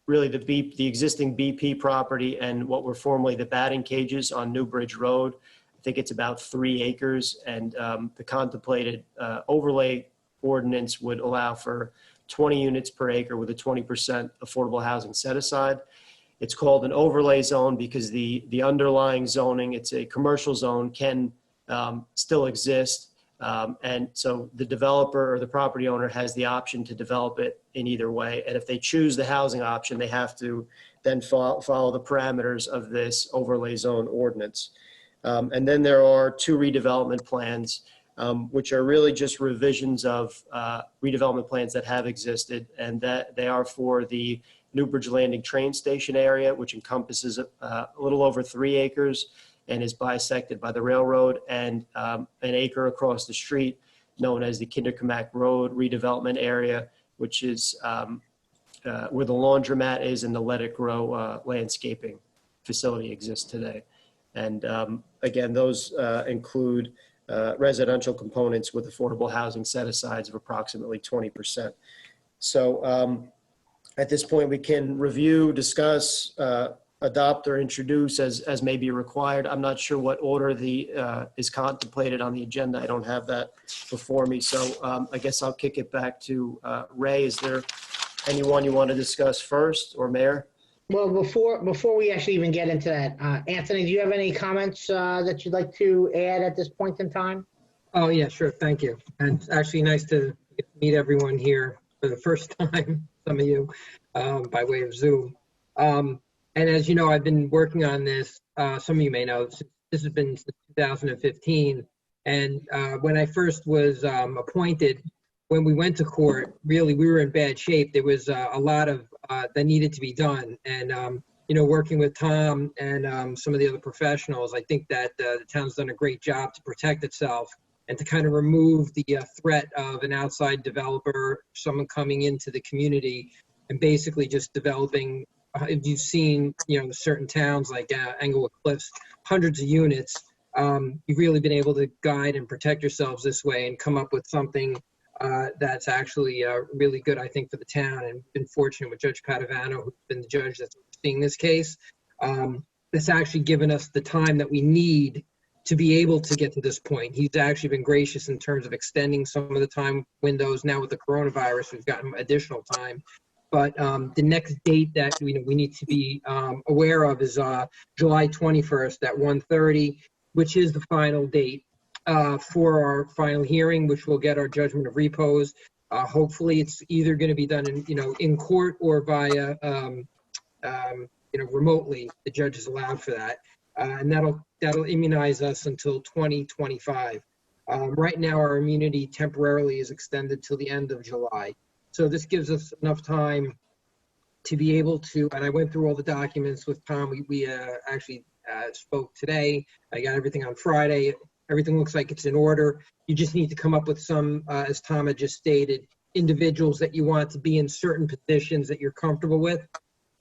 really the existing BP property and what were formerly the batting cages on New Bridge Road. I think it's about 3 acres, and the contemplated overlay ordinance would allow for 20 units per acre with a 20% affordable housing set aside. It's called an overlay zone because the underlying zoning, it's a commercial zone, can still exist. And so the developer or the property owner has the option to develop it in either way. And if they choose the housing option, they have to then follow the parameters of this overlay zone ordinance. And then there are 2 redevelopment plans, which are really just revisions of redevelopment plans that have existed, and that they are for the Newbridge Landing train station area, which encompasses a little over 3 acres and is bisected by the railroad, and an acre across the street known as the Kinderkamak Road redevelopment area, which is where the laundromat is and the Let It Grow landscaping facility exists today. And again, those include residential components with affordable housing set-asides of approximately 20%. So at this point, we can review, discuss, adopt, or introduce as may be required. I'm not sure what order is contemplated on the agenda. I don't have that before me. So I guess I'll kick it back to Ray. Is there anyone you want to discuss first, or Mayor? Well, before we actually even get into that, Anthony, do you have any comments that you'd like to add at this point in time? Oh, yeah, sure. Thank you. And it's actually nice to meet everyone here for the first time, some of you, by way of Zoom. And as you know, I've been working on this, some of you may know, this has been since 2015. And when I first was appointed, when we went to court, really, we were in bad shape. There was a lot of that needed to be done. And, you know, working with Tom and some of the other professionals, I think that the town's done a great job to protect itself and to kind of remove the threat of an outside developer, someone coming into the community and basically just developing. If you've seen, you know, certain towns like Englewood Cliffs, hundreds of units, you've really been able to guide and protect yourselves this way and come up with something that's actually really good, I think, for the town. And been fortunate with Judge Padovano, who's been the judge that's seeing this case. That's actually given us the time that we need to be able to get to this point. He's actually been gracious in terms of extending some of the time windows. Now with the coronavirus, we've gotten additional time. But the next date that we need to be aware of is July 21st at 1:30, which is the final date for our final hearing, which will get our judgment of repose. Hopefully, it's either going to be done in court or via remotely. The judge is allowed for that, and that'll immunize us until 2025. Right now, our immunity temporarily is extended till the end of July. So this gives us enough time to be able to, and I went through all the documents with Tom. We actually spoke today. I got everything on Friday. Everything looks like it's in order. You just need to come up with some, as Tom had just stated, individuals that you want to be in certain positions that you're comfortable with.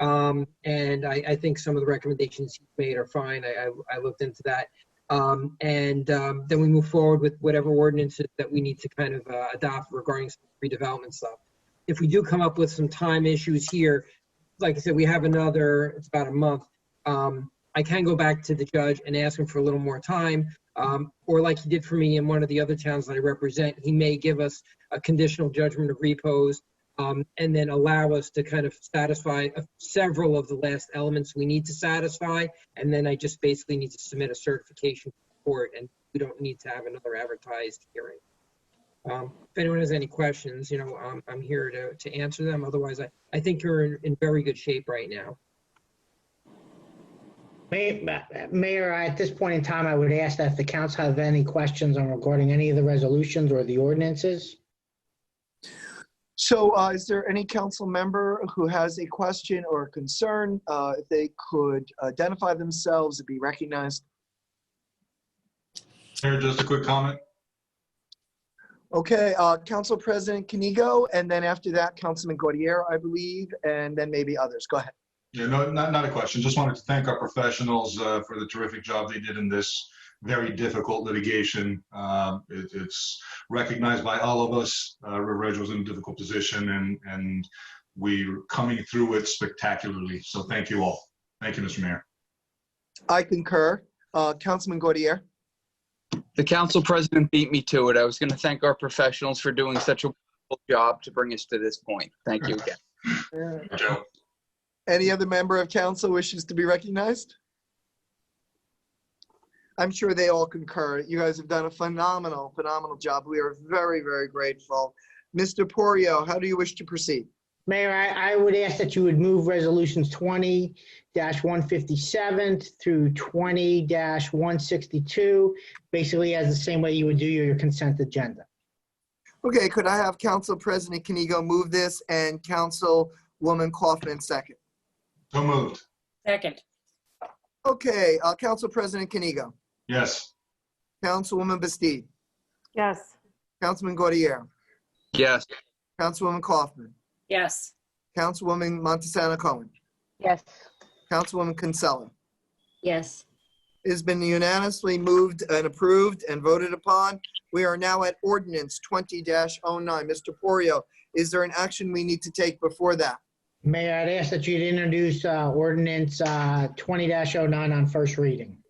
And I think some of the recommendations he made are fine. I looked into that. And then we move forward with whatever ordinances that we need to kind of adopt regarding some redevelopment stuff. If we do come up with some time issues here, like I said, we have it's about a month. I can go back to the judge and ask him for a little more time. Or like he did for me in one of the other towns that I represent, he may give us a conditional judgment of repose and then allow us to kind of satisfy several of the last elements we need to satisfy. And then I just basically need to submit a certification to the court, and we don't need to have another advertised hearing. If anyone has any questions, I'm here to answer them. Otherwise, I think you're in very good shape right now. Mayor, at this point in time, I would ask that if the council have any questions regarding any of the resolutions or the ordinances. So is there any council member who has a question or a concern? If they could identify themselves and be recognized. Mayor, just a quick comment. Okay, Council President Kinigo, and then after that, Councilman Gaudiya, I believe, and then maybe others. Go ahead. Yeah, no, not a question. Just wanted to thank our professionals for the terrific job they did in this very difficult litigation. It's recognized by all of us. River Edge was in a difficult position, and we're coming through it spectacularly. So thank you all. Thank you, Mr. Mayor. I concur. Councilman Gaudiya. The council president beat me to it. I was going to thank our professionals for doing such a wonderful job to bring us to this point. Thank you again. Joe. Any other member of council wishes to be recognized? I'm sure they all concur. You guys have done a phenomenal job. We are very, very grateful. Mr. Porio, how do you wish to proceed? Mayor, I would ask that you would move resolutions 20-157 through 20-162, basically as the same way you would do your consent agenda. Okay, could I have Council President Kinigo move this and Councilwoman Kaufman second? So moved. Second. Okay, Council President Kinigo. Yes. Councilwoman Bastide. Yes. Councilman Gaudiya. Yes. Councilwoman Kaufman. Yes. Councilwoman Montesano Cohen. Yes. Councilwoman Kinsella. Yes. It has been unanimously moved and approved and voted upon. We are now at Ordinance 20-09. Mr. Porio, is there an action we need to take before that? Mayor, I'd ask that you'd introduce ordinance 20-09 on first reading.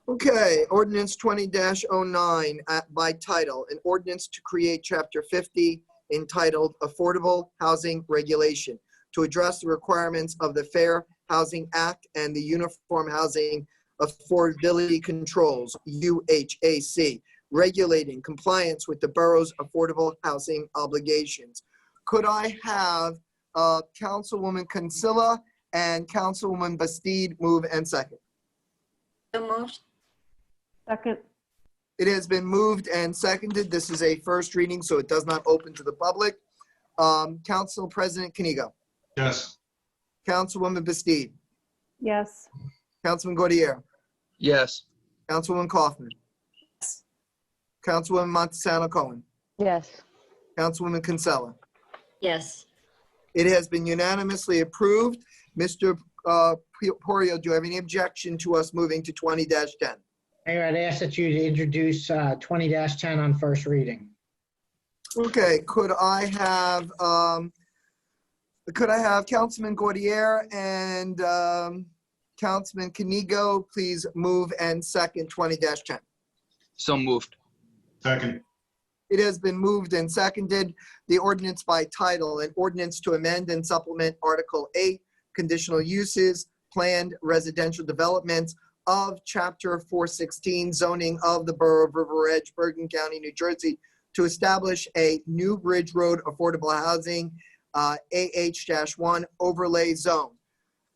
Okay, Ordinance 20-09 by title, an ordinance to create Chapter 50 entitled Affordable Housing Regulation to address the requirements of the Fair Housing Act and the Uniform Housing Affordability Controls, UHAC, regulating compliance with the borough's affordable housing obligations. Could I have Councilwoman Kinsella and Councilwoman Bastide move and second? So moved. Second. It has been moved and seconded. This is a first reading, so it does not open to the public. Council President Kinigo. Yes. Councilwoman Bastide. Yes. Councilman Gaudiya. Yes. Councilwoman Kaufman. Councilwoman Montesano Cohen. Yes. Councilwoman Kinsella. Yes. It has been unanimously approved. Mr. Porio, do you have any objection to us moving to 20-10? Mayor, I'd ask that you introduce 20-10 on first reading. Okay, could I have Councilman Gaudiya and Councilman Kinigo please move and second 20-10? So moved. Second. It has been moved and seconded. The ordinance by title, an ordinance to amend and supplement Article 8, conditional uses, planned residential developments of Chapter 416, zoning of the Borough of River Edge, Bergen County, New Jersey, to establish a New Bridge Road affordable housing, AH-1 overlay zone.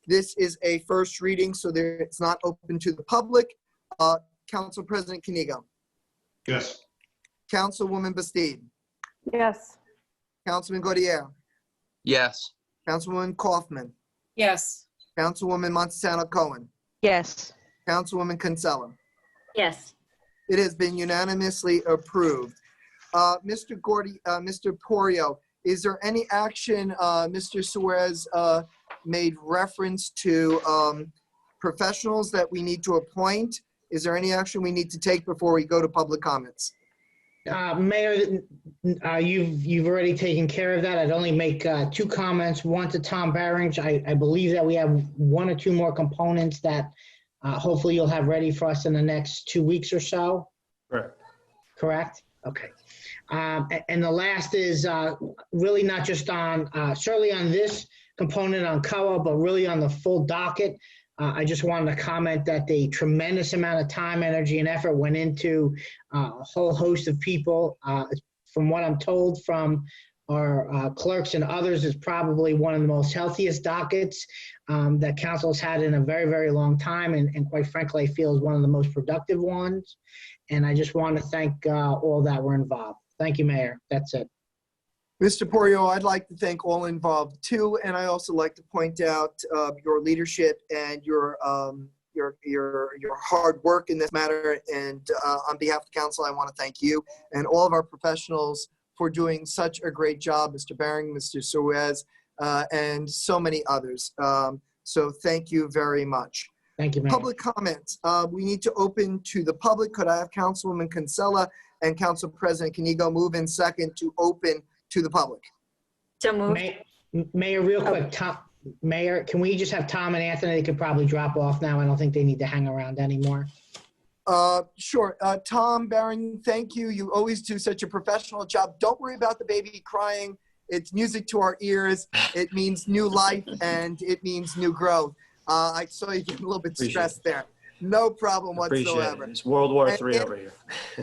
This is a first reading, so it's not open to the public. Council President Kinigo. Yes. Councilwoman Bastide. Yes. Councilman Gaudiya. Yes. Councilwoman Kaufman. Yes. Councilwoman Montesano Cohen. Yes. Councilwoman Kinsella. Yes. It has been unanimously approved. Mr. Porio, is there any action, Mr. Suarez made reference to professionals that we need to appoint? Is there any action we need to take before we go to public comments? Mayor, you've already taken care of that. I'd only make two comments. One to Tom Barings. I believe that we have one or two more components that hopefully you'll have ready for us in the next 2 weeks or so. Correct. Correct? Okay. And the last is really not just on, certainly on this component on COA, but really on the full docket. I just wanted to comment that a tremendous amount of time, energy, and effort went into a whole host of people. From what I'm told from our clerks and others, is probably one of the most healthiest dockets that council's had in a very, very long time, and quite frankly, I feel is one of the most productive ones. And I just want to thank all that were involved. Thank you, Mayor. That's it. Mr. Porio, I'd like to thank all involved too, and I also like to point out your leadership and your your hard work in this matter. And on behalf of the council, I want to thank you and all of our professionals for doing such a great job, Mr. Baring, Mr. Suez, and so many others. So thank you very much. Thank you, Mayor. Public comments. We need to open to the public. Could I have Councilwoman Kinsella and Council President Kinney move in second to open to the public? So moved. Mayor, real quick, Mayor, can we just have Tom and Anthony? They could probably drop off now. I don't think they need to hang around anymore. Sure. Tom Barron, thank you. You always do such a professional job. Don't worry about the baby crying. It's music to our ears. It means new life and it means new growth. I saw you getting a little bit stressed there. No problem whatsoever. It's World War III over here.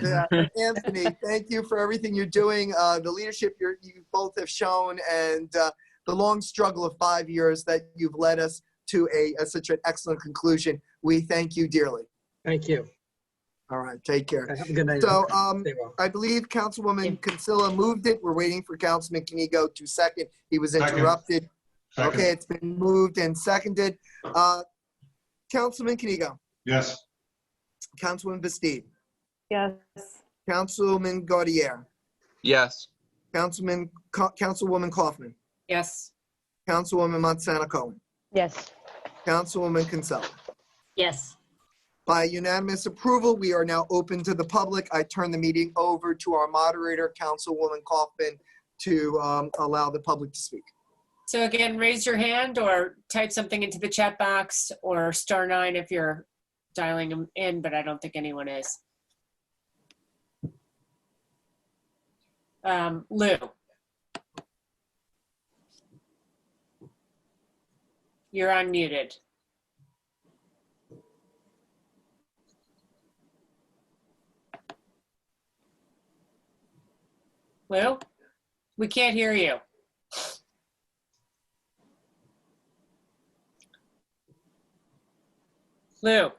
Yeah, Anthony, thank you for everything you're doing, the leadership you both have shown, and the long struggle of 5 years that you've led us to such an excellent conclusion. We thank you dearly. Thank you. All right, take care. Have a good night. So Stay well. I believe Councilwoman Kinsella moved it. We're waiting for Councilman Kinney to second. He was interrupted. Second. Okay, it's been moved and seconded. Councilman Kinney. Yes. Councilwoman Bastide. Yes. Councilman Gaudiya. Yes. Councilwoman Kaufman. Yes. Councilwoman Montesano. Yes. Councilwoman Kinsella. Yes. By unanimous approval, we are now open to the public. I turn the meeting over to our moderator, Councilwoman Kaufman, to allow the public to speak. So again, raise your hand or type something into the chat box, or *9 if you're dialing them in, but I don't think anyone is. Lou. You're unmuted. Lou, we can't hear you. Lou.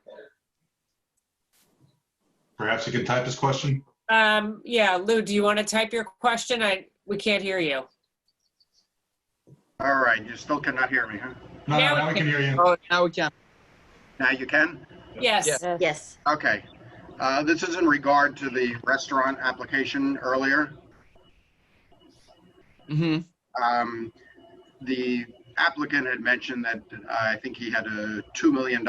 Perhaps you can type this question? Yeah, Lou, do you want to type your question? We can't hear you. All right, you still cannot hear me, huh? No, now we can hear you. Oh, now we can. Now you can? Yes. Yes. Okay. This is in regard to the restaurant application earlier. Mm-hmm. The applicant had mentioned that I think he had a $2 million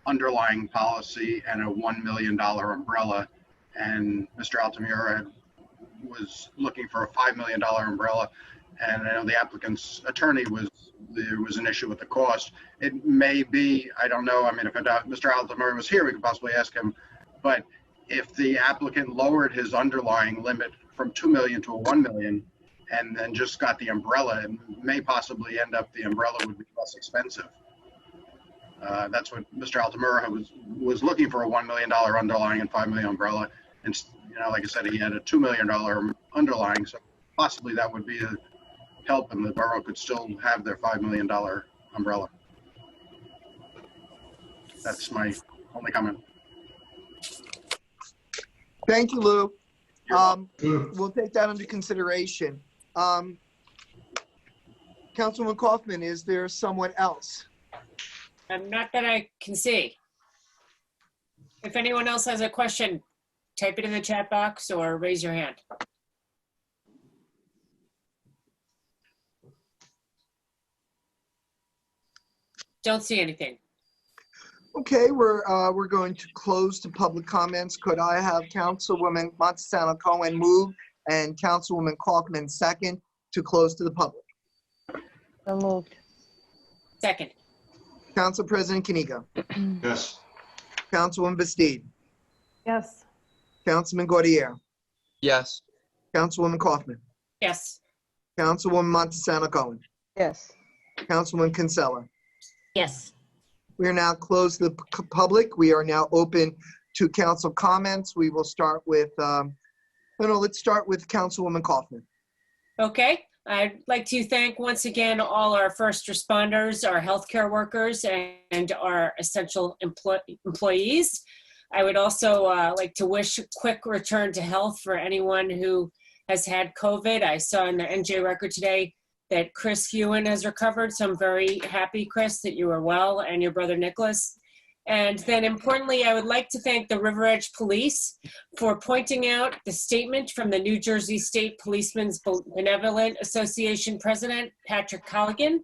underlying policy and a $1 million umbrella, and Mr. Altamira was looking for a $5 million umbrella, and I know the applicant's attorney there was an issue with the cost. It may be, I don't know, I mean, if Mr. Altamira was here, we could possibly ask him, but if the applicant lowered his underlying limit from 2 million to a 1 million, and then just got the umbrella, it may possibly end up the umbrella would be less expensive. That's what Mr. Altamira was looking for, a $1 million underlying and 5 million umbrella. And, like I said, he had a $2 million underlying, so possibly that would be a help, and the borough could still have their $5 million umbrella. That's my only comment. Thank you, Lou. We'll take that under consideration. Councilwoman Kaufman, is there someone else? Not that I can see. If anyone else has a question, type it in the chat box or raise your hand. Don't see anything. Okay, we're going to close to public comments. Could I have Councilwoman Montesano move and Councilwoman Kaufman second to close to the public? So moved. Second. Council President Kinney. Yes. Councilwoman Bastide. Yes. Councilman Gaudiya. Yes. Councilwoman Kaufman. Yes. Councilwoman Montesano. Yes. Councilwoman Kinsella. Yes. We are now closed to the public. We are now open to council comments. We will start with, let's start with Councilwoman Kaufman. Okay. I'd like to thank once again all our first responders, our healthcare workers, and our essential employees. I would also like to wish a quick return to health for anyone who has had COVID. I saw in the NJ record today that Chris Ewan has recovered, so I'm very happy, Chris, that you are well, and your brother Nicholas. And then importantly, I would like to thank the River Edge Police for pointing out the statement from the New Jersey State Policemen's Benevolent Association President, Patrick Colligan,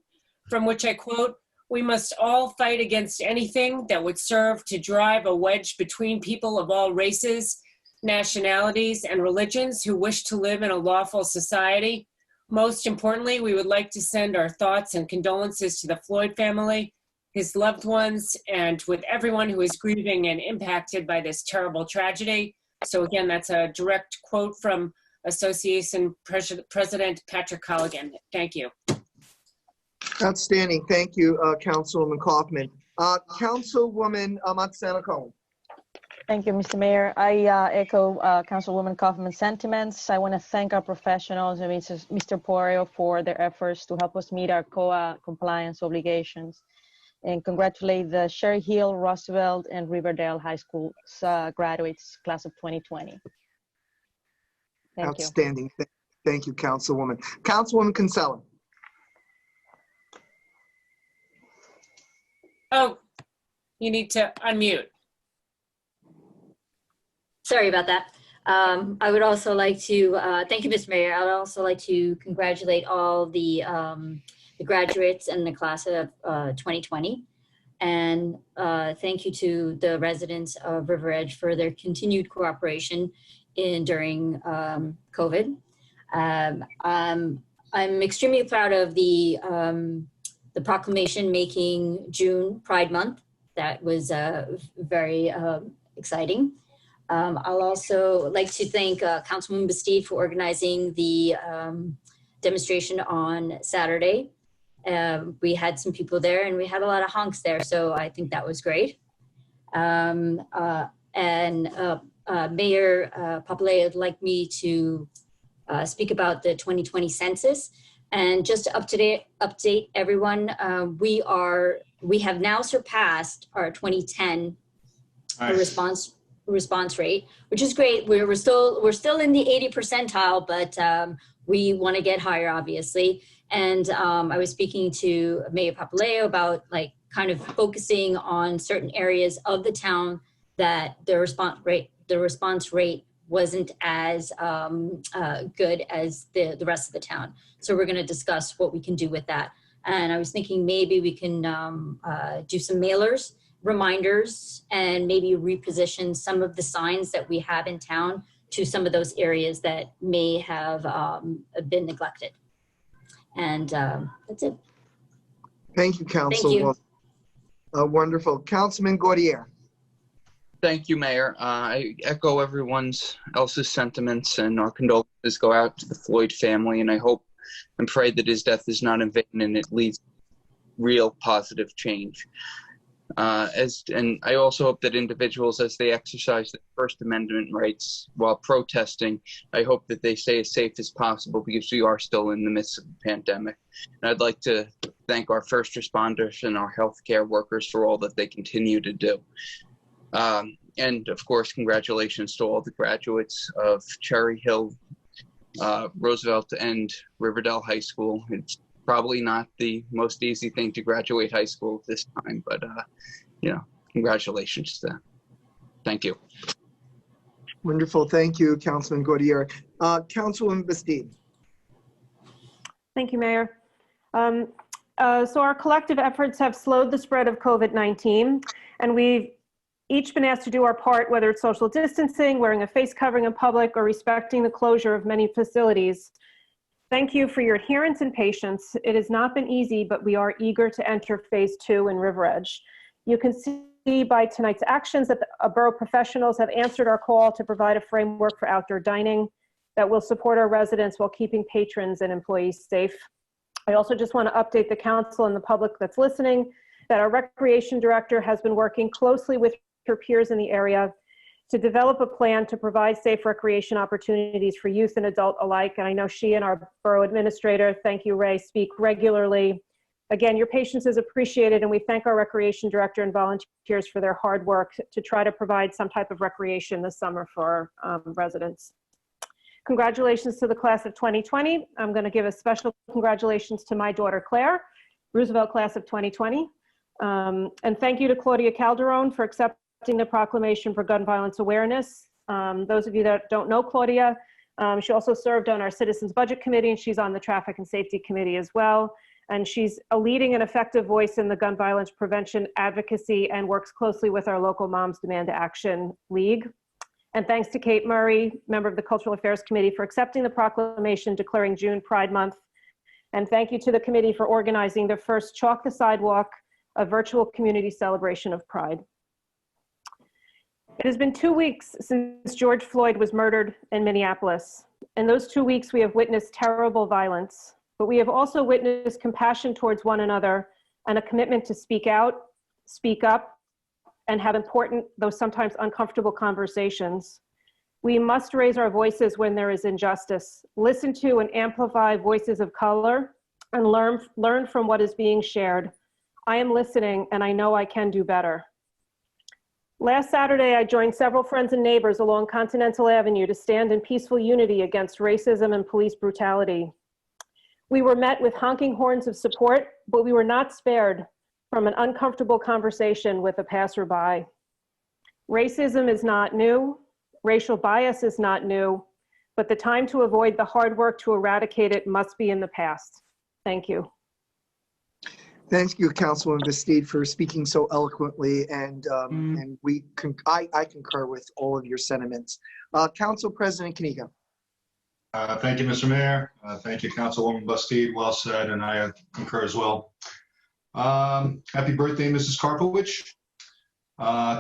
from which I quote, "We must all fight against anything that would serve to drive a wedge between people of all races, nationalities, and religions who wish to live in a lawful society. Most importantly, we would like to send our thoughts and condolences to the Floyd family, his loved ones, and with everyone who is grieving and impacted by this terrible tragedy." So again, that's a direct quote from Association President Patrick Colligan. Thank you. Outstanding. Thank you, Councilwoman Kaufman. Councilwoman Montesano. Thank you, Mr. Mayor. I echo Councilwoman Kaufman's sentiments. I want to thank our professionals and Mr. Poirier for their efforts to help us meet our COA compliance obligations, and congratulate the Cherry Hill, Roosevelt, and Riverdale High School graduates, class of 2020. Thank you. Outstanding. Thank you, Councilwoman. Councilwoman Kinsella. Oh, you need to unmute. Sorry about that. I would also like to thank you, Mr. Mayor. I would also like to congratulate all the graduates in the class of 2020. And thank you to the residents of River Edge for their continued cooperation during COVID. I'm extremely proud of the proclamation making June Pride Month. That was very exciting. I'll also like to thank Councilwoman Bastide for organizing the demonstration on Saturday. We had some people there and we had a lot of honks there, so I think that was great. Mayor Papaleo would like me to speak about the 2020 census. And just to update everyone, we have now surpassed our 2010 response rate, which is great. We're still in the 80 percentile, but we want to get higher, obviously. And I was speaking to Mayor Papaleo about kind of focusing on certain areas of the town that the response rate wasn't as good as the rest of the town. So we're going to discuss what we can do with that. And I was thinking maybe we can do some mailers, reminders, and maybe reposition some of the signs that we have in town to some of those areas that may have been neglected. And that's it. Thank you, Council. Thank you. Wonderful. Councilman Gaudiya. Thank you, Mayor. I echo everyone else's sentiments, and our condolences go out to the Floyd family, and I hope and pray that his death is not in vain and it leads real positive change. And I also hope that individuals, as they exercise their First Amendment rights while protesting, I hope that they stay as safe as possible, because we are still in the midst of the pandemic. And I'd like to thank our first responders and our healthcare workers for all that they continue to do. And of course, congratulations to all the graduates of Cherry Hill, Roosevelt, and Riverdale High School. It's probably not the most easy thing to graduate high school at this time, but congratulations to them. Thank you. Wonderful. Thank you, Councilman Gaudiya. Councilwoman Bastide. Thank you, Mayor. So our collective efforts have slowed the spread of COVID-19, and we've each been asked to do our part, whether it's social distancing, wearing a face covering in public, or respecting the closure of many facilities. Thank you for your adherence and patience. It has not been easy, but we are eager to enter phase 2 in River Edge. You can see by tonight's actions that the borough professionals have answered our call to provide a framework for outdoor dining that will support our residents while keeping patrons and employees safe. I also just want to update the council and the public that's listening that our recreation director has been working closely with her peers in the area to develop a plan to provide safe recreation opportunities for youth and adult alike. And I know she and our borough administrator, thank you, Ray, speak regularly. Again, your patience is appreciated, and we thank our recreation director and volunteers for their hard work to try to provide some type of recreation this summer for residents. Congratulations to the class of 2020. I'm going to give a special congratulations to my daughter, Claire, Roosevelt class of 2020. And thank you to Claudia Calderon for accepting the proclamation for gun violence awareness. Those of you that don't know Claudia, she also served on our Citizens Budget Committee, and she's on the Traffic and Safety Committee as well. And she's a leading and effective voice in the gun violence prevention advocacy and works closely with our local Moms Demand Action League. And thanks to Kate Murray, member of the Cultural Affairs Committee, for accepting the proclamation declaring June Pride Month. And thank you to the committee for organizing the first Chalk the Sidewalk, a virtual community celebration of Pride. It has been 2 weeks since George Floyd was murdered in Minneapolis. In those 2 weeks, we have witnessed terrible violence, but we have also witnessed compassion towards one another and a commitment to speak out, speak up, and have important, though sometimes uncomfortable conversations. We must raise our voices when there is injustice, listen to and amplify voices of color, and learn from what is being shared. I am listening, and I know I can do better. Last Saturday, I joined several friends and neighbors along Continental Avenue to stand in peaceful unity against racism and police brutality. We were met with honking horns of support, but we were not spared from an uncomfortable conversation with a passerby. Racism is not new, racial bias is not new, but the time to avoid the hard work to eradicate it must be in the past. Thank you. Thank you, Councilwoman Bastide, for speaking so eloquently, and I concur with all of your sentiments. Council President Kinney. Thank you, Mr. Mayor. Thank you, Councilwoman Bastide. Well said, and I concur as well. Happy birthday, Mrs. Karpowicz.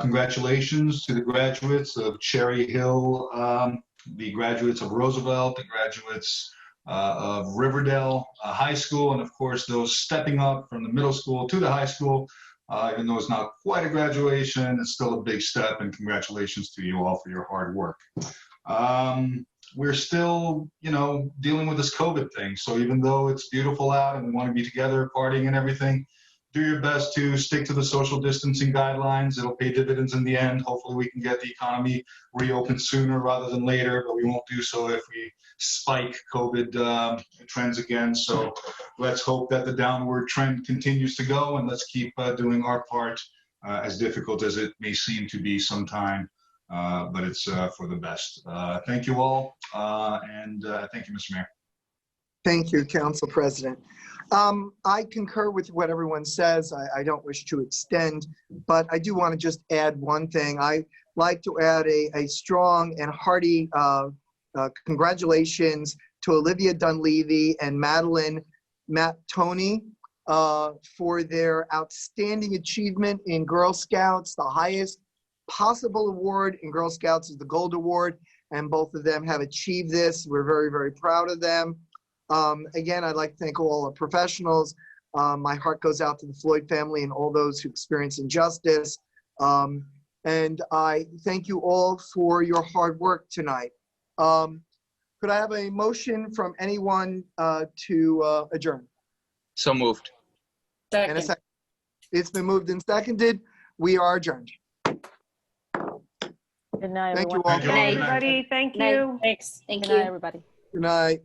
Congratulations to the graduates of Cherry Hill, the graduates of Roosevelt, the graduates of Riverdale High School, and of course those stepping up from the middle school to the high school. Even though it's not quite a graduation, it's still a big step, and congratulations to you all for your hard work. We're still, dealing with this COVID thing. So even though it's beautiful out and we want to be together, partying and everything, do your best to stick to the social distancing guidelines. It'll pay dividends in the end. Hopefully we can get the economy reopened sooner rather than later, but we won't do so if we spike COVID trends again. So let's hope that the downward trend continues to go, and let's keep doing our part, as difficult as it may seem to be sometime, but it's for the best. Thank you all, and thank you, Mr. Mayor. Thank you, Council President. I concur with what everyone says. I don't wish to extend, but I do want to just add one thing. I like to add a strong and hearty congratulations to Olivia Dunleavy and Madeline Mattoni for their outstanding achievement in Girl Scouts. The highest possible award in Girl Scouts is the Gold Award, and both of them have achieved this. We're very, very proud of them. Again, I'd like to thank all the professionals. My heart goes out to the Floyd family and all those who experience injustice. And I thank you all for your hard work tonight. Could I have a motion from anyone to adjourn? So moved. And a second. It's been moved and seconded. We are adjourned. Good night, Thank you everyone. all. Good night, everybody. Thank you. Thanks. Thank Good you. night, everybody. Good night.